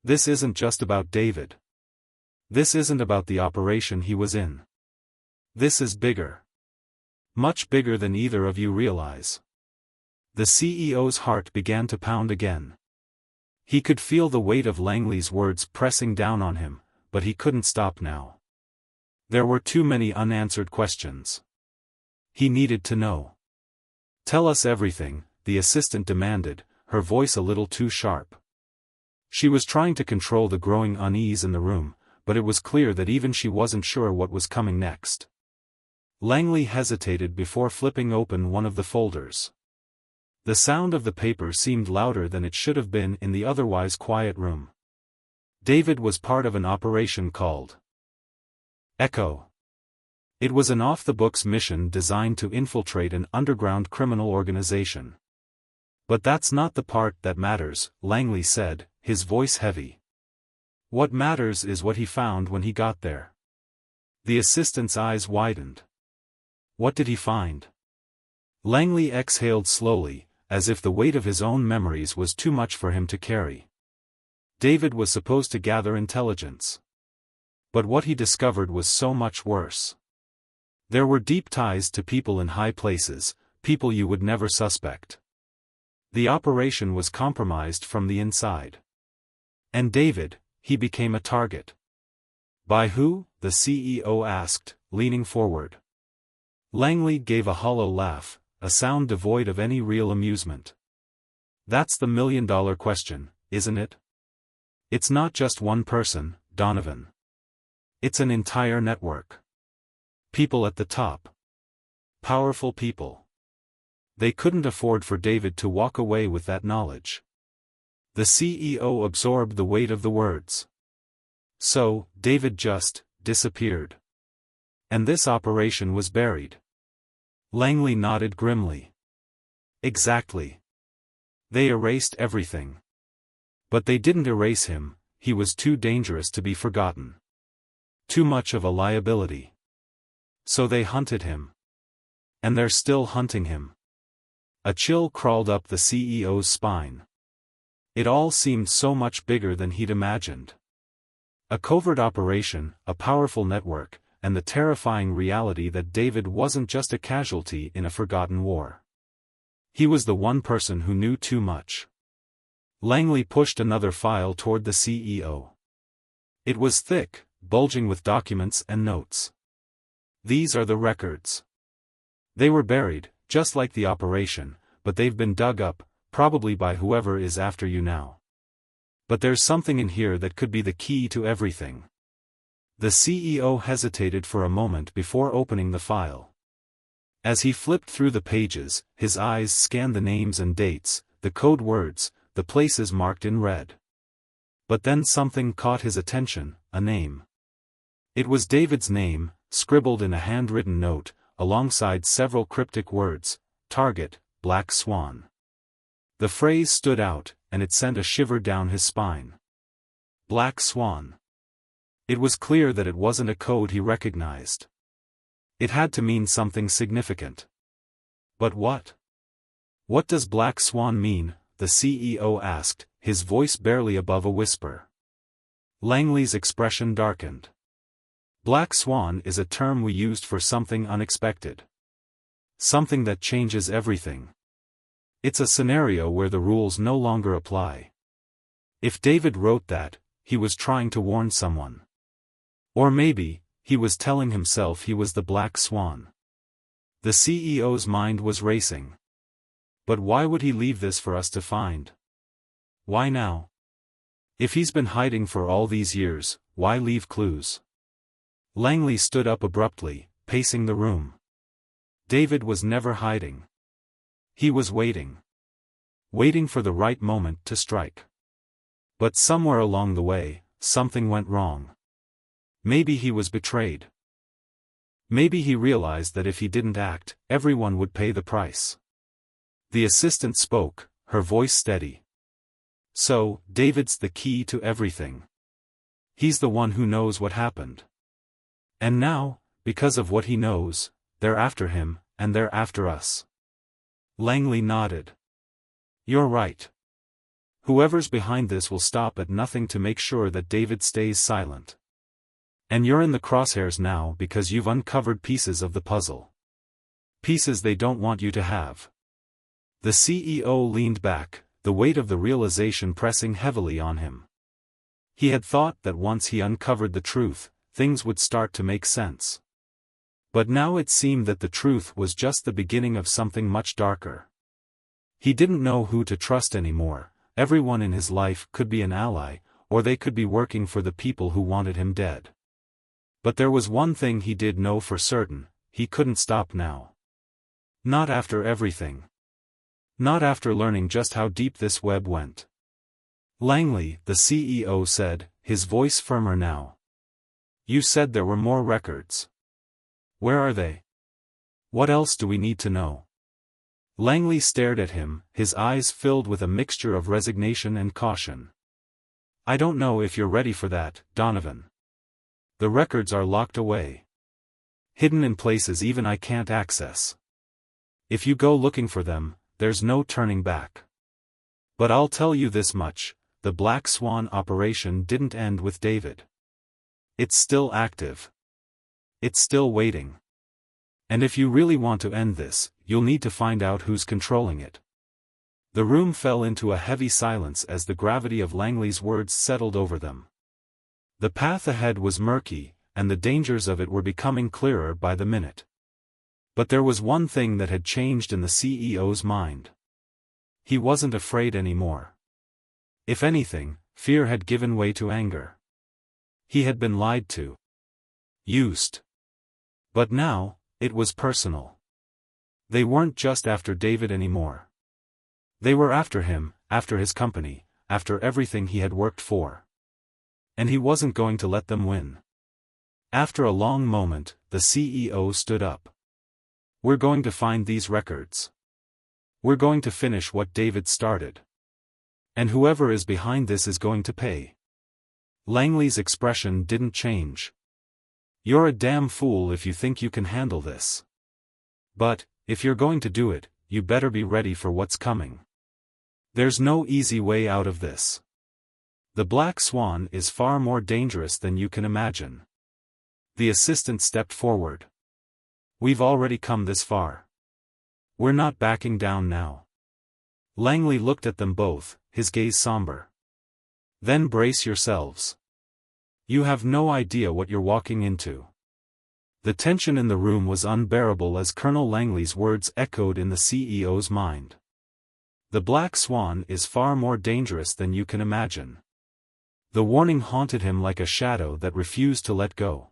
This isn't just about David. This isn't about the operation he was in. This is bigger. Much bigger than either of you realize. The CEO's heart began to pound again. He could feel the weight of Langley's words pressing down on him, but he couldn't stop now. There were too many unanswered questions. He needed to know. "Tell us everything," the assistant demanded, her voice a little too sharp. She was trying to control the growing unease in the room, but it was clear that even she wasn't sure what was coming next. Langley hesitated before flipping open one of the folders. The sound of the paper seemed louder than it should have been in the otherwise quiet room. David was part of an operation called Echo. It was an off-the-books mission designed to infiltrate an underground criminal organization. "But that's not the part that matters," Langley said, his voice heavy. "What matters is what he found when he got there." The assistant's eyes widened. What did he find? Langley exhaled slowly, as if the weight of his own memories was too much for him to carry. David was supposed to gather intelligence. But what he discovered was so much worse. There were deep ties to people in high places, people you would never suspect. The operation was compromised from the inside. And David, he became a target. "By who?" the CEO asked, leaning forward. Langley gave a hollow laugh, a sound devoid of any real amusement. "That's the million-dollar question, isn't it? It's not just one person, Donovan. It's an entire network. People at the top. Powerful people. They couldn't afford for David to walk away with that knowledge." The CEO absorbed the weight of the words. "So, David just disappeared. And this operation was buried." Langley nodded grimly. "Exactly. They erased everything. But they didn't erase him, he was too dangerous to be forgotten. Too much of a liability. So they hunted him. And they're still hunting him." A chill crawled up the CEO's spine. It all seemed so much bigger than he'd imagined. A covert operation, a powerful network, and the terrifying reality that David wasn't just a casualty in a forgotten war. He was the one person who knew too much. Langley pushed another file toward the CEO. It was thick, bulging with documents and notes. "These are the records. They were buried, just like the operation, but they've been dug up, probably by whoever is after you now. But there's something in here that could be the key to everything." The CEO hesitated for a moment before opening the file. As he flipped through the pages, his eyes scanned the names and dates, the code words, the places marked in red. But then something caught his attention, a name. It was David's name, scribbled in a handwritten note, alongside several cryptic words: "Target, Black Swan." The phrase stood out, and it sent a shiver down his spine. Black Swan. It was clear that it wasn't a code he recognized. It had to mean something significant. But what? "What does Black Swan mean?" the CEO asked, his voice barely above a whisper. Langley's expression darkened. "Black Swan is a term we used for something unexpected. Something that changes everything. It's a scenario where the rules no longer apply." If David wrote that, he was trying to warn someone. Or maybe, he was telling himself he was the Black Swan. The CEO's mind was racing. But why would he leave this for us to find? Why now? If he's been hiding for all these years, why leave clues? Langley stood up abruptly, pacing the room. David was never hiding. He was waiting. Waiting for the right moment to strike. But somewhere along the way, something went wrong. Maybe he was betrayed. Maybe he realized that if he didn't act, everyone would pay the price. The assistant spoke, her voice steady. "So, David's the key to everything. He's the one who knows what happened. And now, because of what he knows, they're after him, and they're after us." Langley nodded. "You're right. Whoever's behind this will stop at nothing to make sure that David stays silent. And you're in the crosshairs now because you've uncovered pieces of the puzzle. Pieces they don't want you to have. The CEO leaned back, the weight of the realization pressing heavily on him. He had thought that once he uncovered the truth, things would start to make sense. But now it seemed that the truth was just the beginning of something much darker. He didn't know who to trust anymore. Everyone in his life could be an ally, or they could be working for the people who wanted him dead. But there was one thing he did know for certain: he couldn't stop now. Not after everything. Not after learning just how deep this web went. Langley, the CEO said, his voice firmer now. You said there were more records. Where are they? What else do we need to know? Langley stared at him, his eyes filled with a mixture of resignation and caution. I don't know if you're ready for that, Donovan. The records are locked away. Hidden in places even I can't access. If you go looking for them, there's no turning back. But I'll tell you this much: the Black Swan operation didn't end with David. It's still active. It's still waiting. And if you really want to end this, you'll need to find out who's controlling it. The room fell into a heavy silence as the gravity of Langley's words settled over them. The path ahead was murky, and the dangers of it were becoming clearer by the minute. But there was one thing that had changed in the CEO's mind. He wasn't afraid anymore. If anything, fear had given way to anger. He had been lied to. Used. But now, it was personal. They weren't just after David anymore. They were after him, after his company, after everything he had worked for. And he wasn't going to let them win. After a long moment, the CEO stood up. We're going to find these records. We're going to finish what David started. And whoever is behind this is going to pay. Langley's expression didn't change. You're a damn fool if you think you can handle this. But, if you're going to do it, you better be ready for what's coming. There's no easy way out of this. The Black Swan is far more dangerous than you can imagine. The assistant stepped forward. We've already come this far. We're not backing down now. Langley looked at them both, his gaze somber. Then brace yourselves. You have no idea what you're walking into. The tension in the room was unbearable as Colonel Langley's words echoed in the CEO's mind. The Black Swan is far more dangerous than you can imagine. The warning haunted him like a shadow that refused to let go.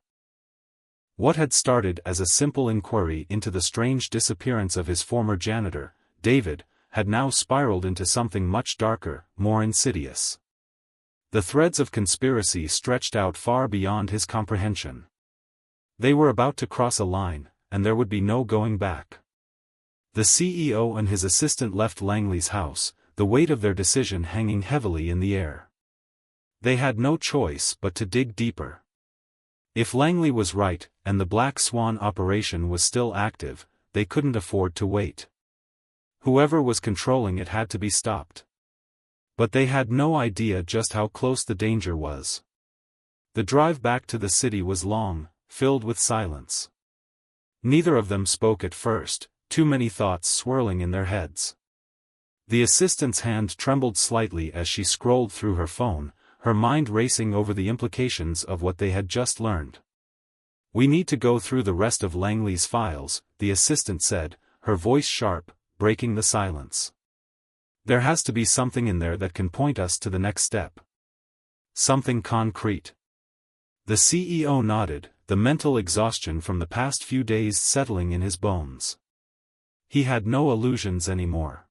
What had started as a simple inquiry into the strange disappearance of his former janitor, David, had now spiraled into something much darker, more insidious. The threads of conspiracy stretched out far beyond his comprehension. They were about to cross a line, and there would be no going back. The CEO and his assistant left Langley's house, the weight of their decision hanging heavily in the air. They had no choice but to dig deeper. If Langley was right, and the Black Swan operation was still active, they couldn't afford to wait. Whoever was controlling it had to be stopped. But they had no idea just how close the danger was. The drive back to the city was long, filled with silence. Neither of them spoke at first, too many thoughts swirling in their heads. The assistant's hand trembled slightly as she scrolled through her phone, her mind racing over the implications of what they had just learned. We need to go through the rest of Langley's files, the assistant said, her voice sharp, breaking the silence. There has to be something in there that can point us to the next step. Something concrete. The CEO nodded, the mental exhaustion from the past few days settling in his bones. He had no illusions anymore.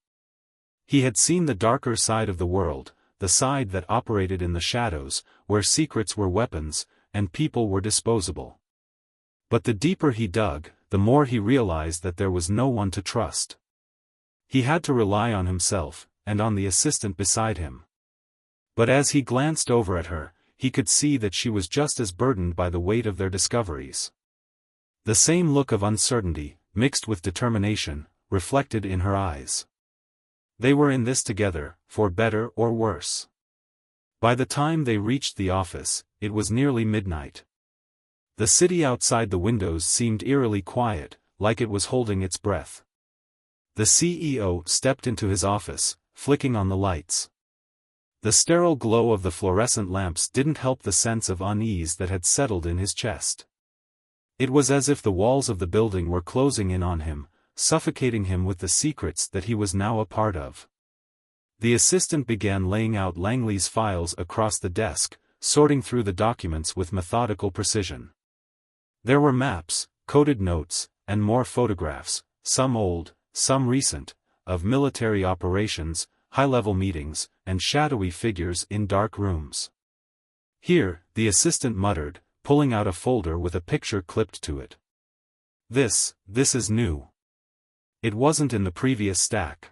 He had seen the darker side of the world, the side that operated in the shadows, where secrets were weapons, and people were disposable. But the deeper he dug, the more he realized that there was no one to trust. He had to rely on himself, and on the assistant beside him. But as he glanced over at her, he could see that she was just as burdened by the weight of their discoveries. The same look of uncertainty, mixed with determination, reflected in her eyes. They were in this together, for better or worse. By the time they reached the office, it was nearly midnight. The city outside the windows seemed eerily quiet, like it was holding its breath. The CEO stepped into his office, flicking on the lights. The sterile glow of the fluorescent lamps didn't help the sense of unease that had settled in his chest. It was as if the walls of the building were closing in on him, suffocating him with the secrets that he was now a part of. The assistant began laying out Langley's files across the desk, sorting through the documents with methodical precision. There were maps, coded notes, and more photographs, some old, some recent, of military operations, high-level meetings, and shadowy figures in dark rooms. Here, the assistant muttered, pulling out a folder with a picture clipped to it. This is new. It wasn't in the previous stack.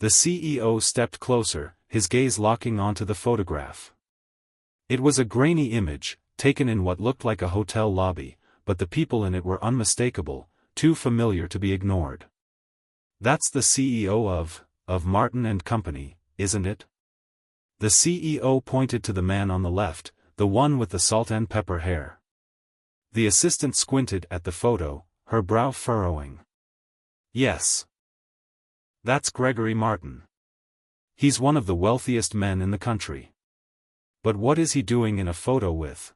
The CEO stepped closer, his gaze locking onto the photograph. It was a grainy image, taken in what looked like a hotel lobby, but the people in it were unmistakable, too familiar to be ignored. That's the CEO of Martin and Company, isn't it? The CEO pointed to the man on the left, the one with the salt and pepper hair. The assistant squinted at the photo, her brow furrowing. Yes. That's Gregory Martin. He's one of the wealthiest men in the country. But what is he doing in a photo with?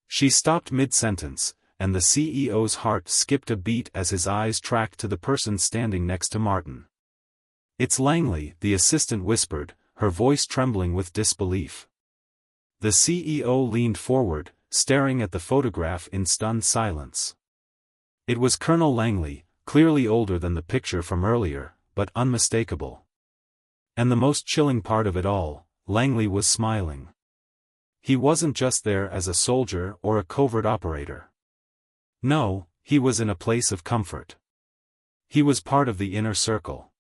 She stopped mid-sentence, and the CEO's heart skipped a beat as his eyes tracked to the person standing next to Martin. It's Langley, the assistant whispered, her voice trembling with disbelief. The CEO leaned forward, staring at the photograph in stunned silence. It was Colonel Langley, clearly older than the picture from earlier, but unmistakable. And the most chilling part of it all, Langley was smiling. He wasn't just there as a soldier or a covert operator. No, he was in a place of comfort. He was part of the inner circle.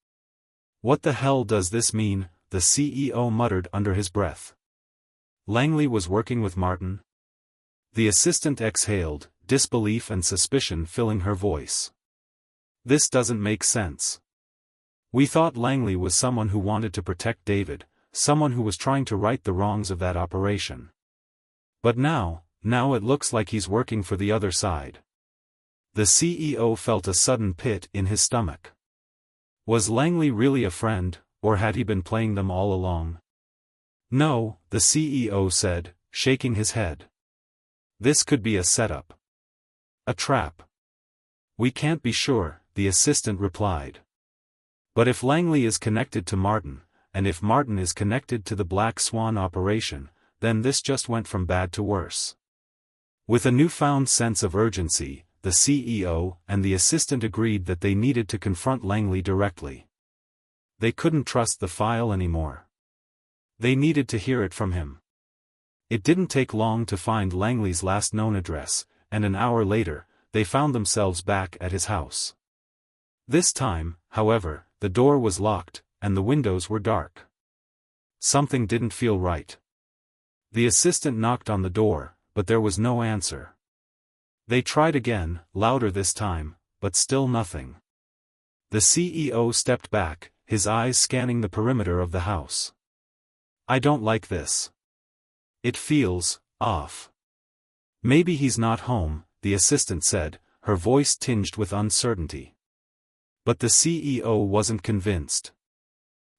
What the hell does this mean? The CEO muttered under his breath. Langley was working with Martin? The assistant exhaled, disbelief and suspicion filling her voice. This doesn't make sense. We thought Langley was someone who wanted to protect David, someone who was trying to right the wrongs of that operation. But now it looks like he's working for the other side. The CEO felt a sudden pit in his stomach. Was Langley really a friend, or had he been playing them all along? No, the CEO said, shaking his head. This could be a setup. A trap. We can't be sure, the assistant replied. But if Langley is connected to Martin, and if Martin is connected to the Black Swan operation, then this just went from bad to worse. With a newfound sense of urgency, the CEO and the assistant agreed that they needed to confront Langley directly. They couldn't trust the file anymore. They needed to hear it from him. It didn't take long to find Langley's last known address, and an hour later, they found themselves back at his house. This time, however, the door was locked, and the windows were dark. Something didn't feel right. The assistant knocked on the door, but there was no answer. They tried again, louder this time, but still nothing. The CEO stepped back, his eyes scanning the perimeter of the house. I don't like this. It feels off. Maybe he's not home, the assistant said, her voice tinged with uncertainty. But the CEO wasn't convinced.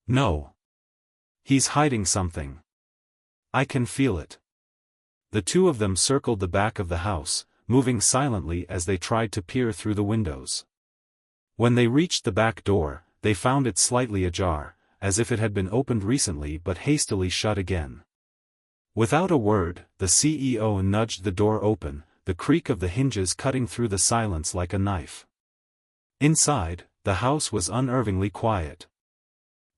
No. He's hiding something. I can feel it. The two of them circled the back of the house, moving silently as they tried to peer through the windows. When they reached the back door, they found it slightly ajar, as if it had been opened recently but hastily shut again. Without a word, the CEO nudged the door open, the creak of the hinges cutting through the silence like a knife. Inside, the house was unnervingly quiet.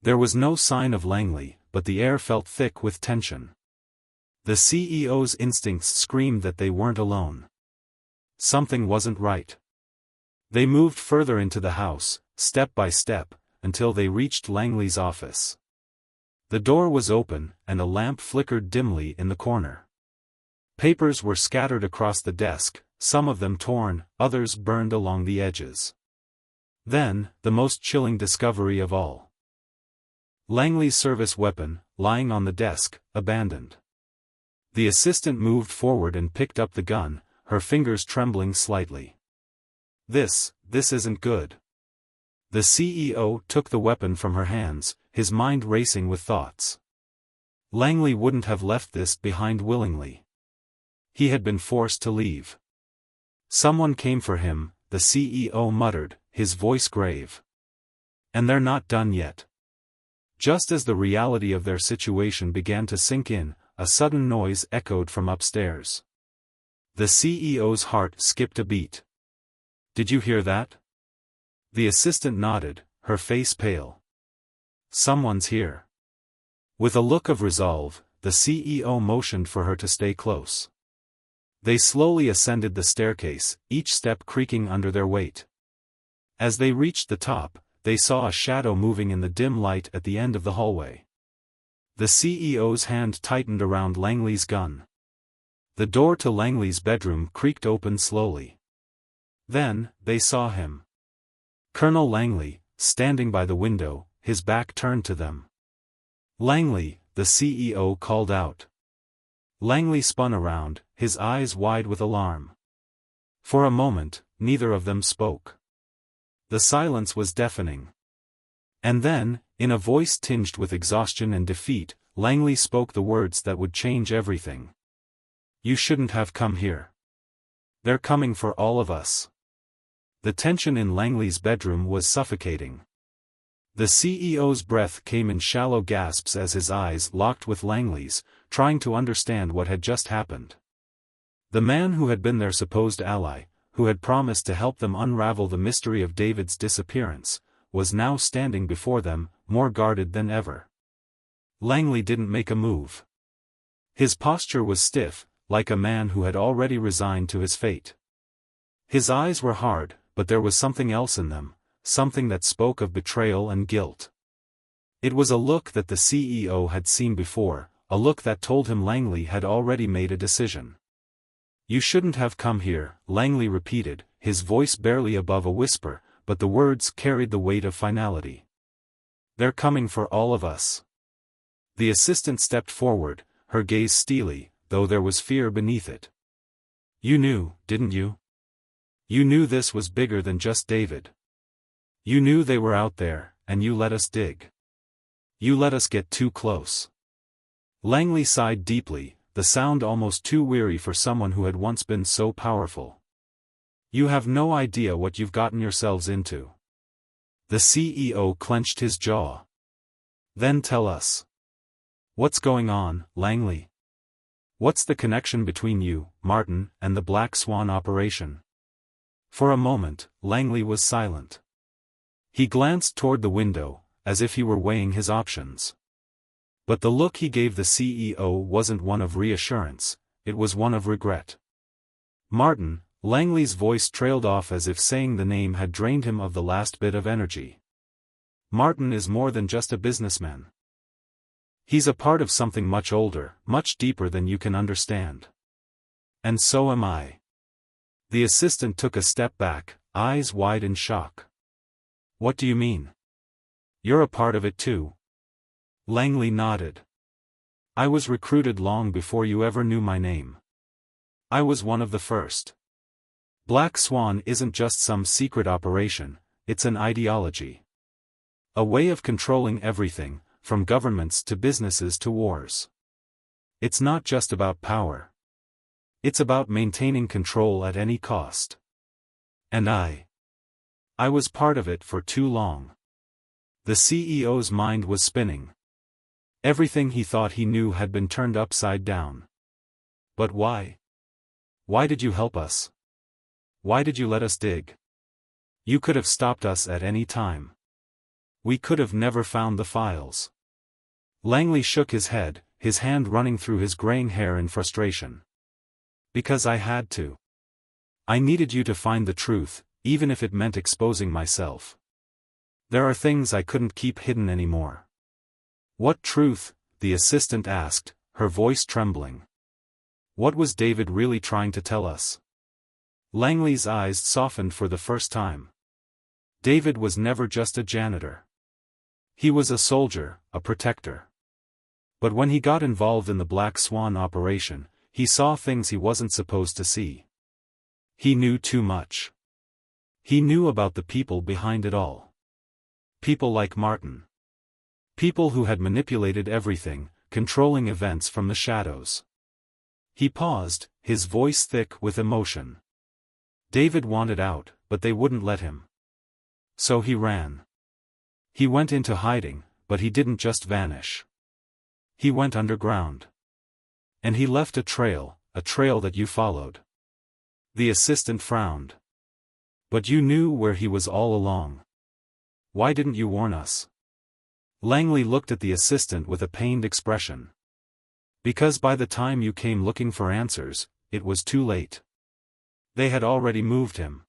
There was no sign of Langley, but the air felt thick with tension. The CEO's instincts screamed that they weren't alone. Something wasn't right. They moved further into the house, step by step, until they reached Langley's office. The door was open, and a lamp flickered dimly in the corner. Papers were scattered across the desk, some of them torn, others burned along the edges. Then, the most chilling discovery of all. Langley's service weapon, lying on the desk, abandoned. The assistant moved forward and picked up the gun, her fingers trembling slightly. This isn't good. The CEO took the weapon from her hands, his mind racing with thoughts. Langley wouldn't have left this behind willingly. He had been forced to leave. Someone came for him, the CEO muttered, his voice grave. And they're not done yet. Just as the reality of their situation began to sink in, a sudden noise echoed from upstairs. The CEO's heart skipped a beat. Did you hear that? The assistant nodded, her face pale. Someone's here. With a look of resolve, the CEO motioned for her to stay close. They slowly ascended the staircase, each step creaking under their weight. As they reached the top, they saw a shadow moving in the dim light at the end of the hallway. The CEO's hand tightened around Langley's gun. The door to Langley's bedroom creaked open slowly. Then, they saw him. Colonel Langley, standing by the window, his back turned to them. Langley, the CEO called out. Langley spun around, his eyes wide with alarm. For a moment, neither of them spoke. The silence was deafening. And then, in a voice tinged with exhaustion and defeat, Langley spoke the words that would change everything. You shouldn't have come here. They're coming for all of us. The tension in Langley's bedroom was suffocating. The CEO's breath came in shallow gasps as his eyes locked with Langley's, trying to understand what had just happened. The man who had been their supposed ally, who had promised to help them unravel the mystery of David's disappearance, was now standing before them, more guarded than ever. Langley didn't make a move. His posture was stiff, like a man who had already resigned to his fate. His eyes were hard, but there was something else in them, something that spoke of betrayal and guilt. It was a look that the CEO had seen before, a look that told him Langley had already made a decision. You shouldn't have come here, Langley repeated, his voice barely above a whisper, but the words carried the weight of finality. They're coming for all of us. The assistant stepped forward, her gaze steely, though there was fear beneath it. You knew, didn't you? You knew this was bigger than just David. You knew they were out there, and you let us dig. You let us get too close. Langley sighed deeply, the sound almost too weary for someone who had once been so powerful. You have no idea what you've gotten yourselves into. The CEO clenched his jaw. Then tell us. What's going on, Langley? What's the connection between you, Martin, and the Black Swan operation? For a moment, Langley was silent. He glanced toward the window, as if he were weighing his options. But the look he gave the CEO wasn't one of reassurance, it was one of regret. Martin, Langley's voice trailed off as if saying the name had drained him of the last bit of energy. Martin is more than just a businessman. He's a part of something much older, much deeper than you can understand. And so am I. The assistant took a step back, eyes wide in shock. What do you mean? You're a part of it too. Langley nodded. I was recruited long before you ever knew my name. I was one of the first. Black Swan isn't just some secret operation, it's an ideology. A way of controlling everything, from governments to businesses to wars. It's not just about power. It's about maintaining control at any cost. And I was part of it for too long. The CEO's mind was spinning. Everything he thought he knew had been turned upside down. But why? Why did you help us? Why did you let us dig? You could have stopped us at any time. We could have never found the files. Langley shook his head, his hand running through his graying hair in frustration. Because I had to. I needed you to find the truth, even if it meant exposing myself. There are things I couldn't keep hidden anymore. What truth? The assistant asked, her voice trembling. What was David really trying to tell us? Langley's eyes softened for the first time. David was never just a janitor. He was a soldier, a protector. But when he got involved in the Black Swan operation, he saw things he wasn't supposed to see. He knew too much. He knew about the people behind it all. People like Martin. People who had manipulated everything, controlling events from the shadows. He paused, his voice thick with emotion. David wanted out, but they wouldn't let him. So he ran. He went into hiding, but he didn't just vanish. He went underground. And he left a trail that you followed. The assistant frowned. But you knew where he was all along. Why didn't you warn us? Langley looked at the assistant with a pained expression. Because by the time you came looking for answers, it was too late. They had already moved him.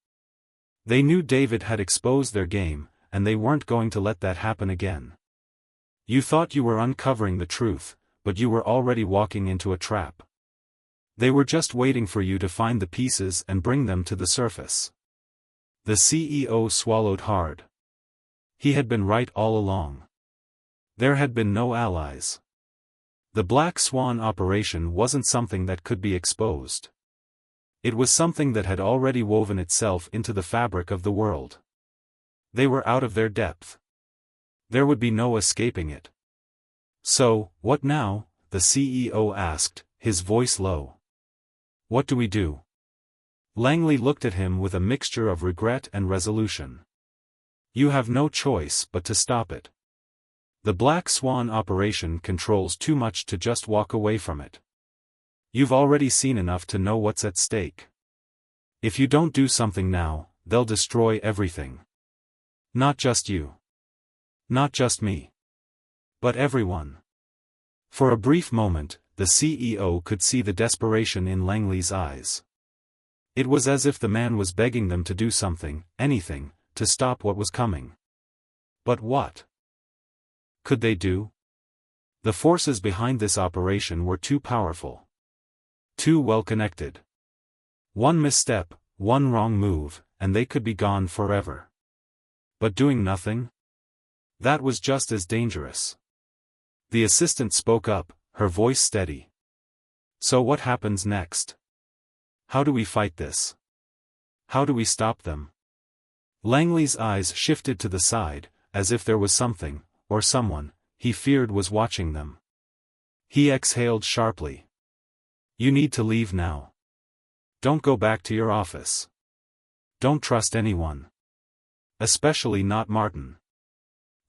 They knew David had exposed their game, and they weren't going to let that happen again. You thought you were uncovering the truth, but you were already walking into a trap. They were just waiting for you to find the pieces and bring them to the surface. The CEO swallowed hard. He had been right all along. There had been no allies. The Black Swan operation wasn't something that could be exposed. It was something that had already woven itself into the fabric of the world. They were out of their depth. There would be no escaping it. So, what now? The CEO asked, his voice low. What do we do? Langley looked at him with a mixture of regret and resolution. You have no choice but to stop it. The Black Swan operation controls too much to just walk away from it. You've already seen enough to know what's at stake. If you don't do something now, they'll destroy everything. Not just you. Not just me. But everyone. For a brief moment, the CEO could see the desperation in Langley's eyes. It was as if the man was begging them to do something, anything, to stop what was coming. But what could they do? The forces behind this operation were too powerful. Too well connected. One misstep, one wrong move, and they could be gone forever. But doing nothing? That was just as dangerous. The assistant spoke up, her voice steady. So what happens next? How do we fight this? How do we stop them? Langley's eyes shifted to the side, as if there was something, or someone, he feared was watching them. He exhaled sharply. You need to leave now. Don't go back to your office. Don't trust anyone. Especially not Martin.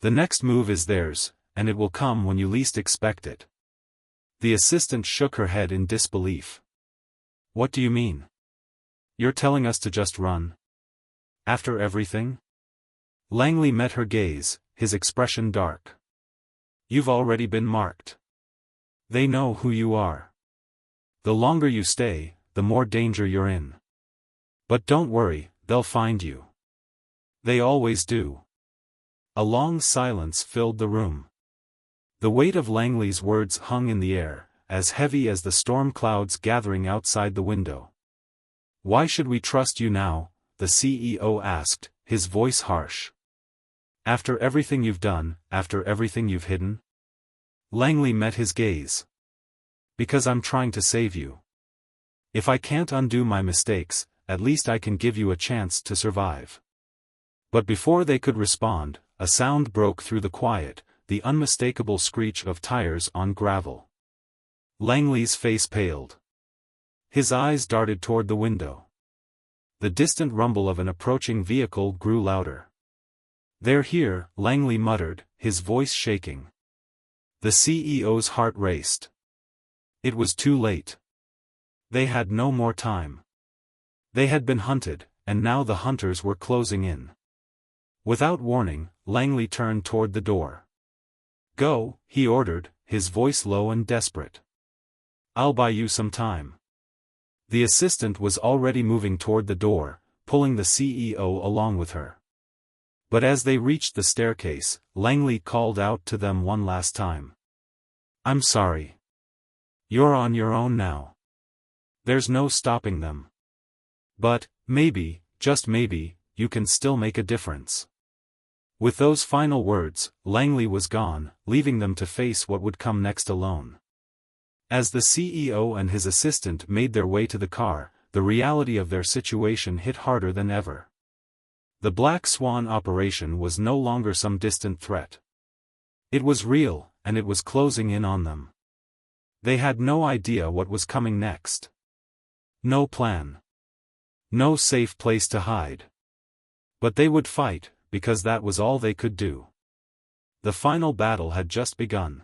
The next move is theirs, and it will come when you least expect it. The assistant shook her head in disbelief. What do you mean? You're telling us to just run? After everything? Langley met her gaze, his expression dark. You've already been marked. They know who you are. The longer you stay, the more danger you're in. But don't worry, they'll find you. They always do. A long silence filled the room. The weight of Langley's words hung in the air, as heavy as the storm clouds gathering outside the window. Why should we trust you now? The CEO asked, his voice harsh. After everything you've done, after everything you've hidden? Langley met his gaze. Because I'm trying to save you. If I can't undo my mistakes, at least I can give you a chance to survive. But before they could respond, a sound broke through the quiet, the unmistakable screech of tires on gravel. Langley's face paled. His eyes darted toward the window. The distant rumble of an approaching vehicle grew louder. They're here, Langley muttered, his voice shaking. The CEO's heart raced. It was too late. They had no more time. They had been hunted, and now the hunters were closing in. Without warning, Langley turned toward the door. Go, he ordered, his voice low and desperate. I'll buy you some time. The assistant was already moving toward the door, pulling the CEO along with her. But as they reached the staircase, Langley called out to them one last time. I'm sorry. You're on your own now. There's no stopping them. But, maybe, just maybe, you can still make a difference. With those final words, Langley was gone, leaving them to face what would come next alone. As the CEO and his assistant made their way to the car, the reality of their situation hit harder than ever. The Black Swan operation was no longer some distant threat. It was real, and it was closing in on them. They had no idea what was coming next. No plan. No safe place to hide. But they would fight, because that was all they could do. The final battle had just begun.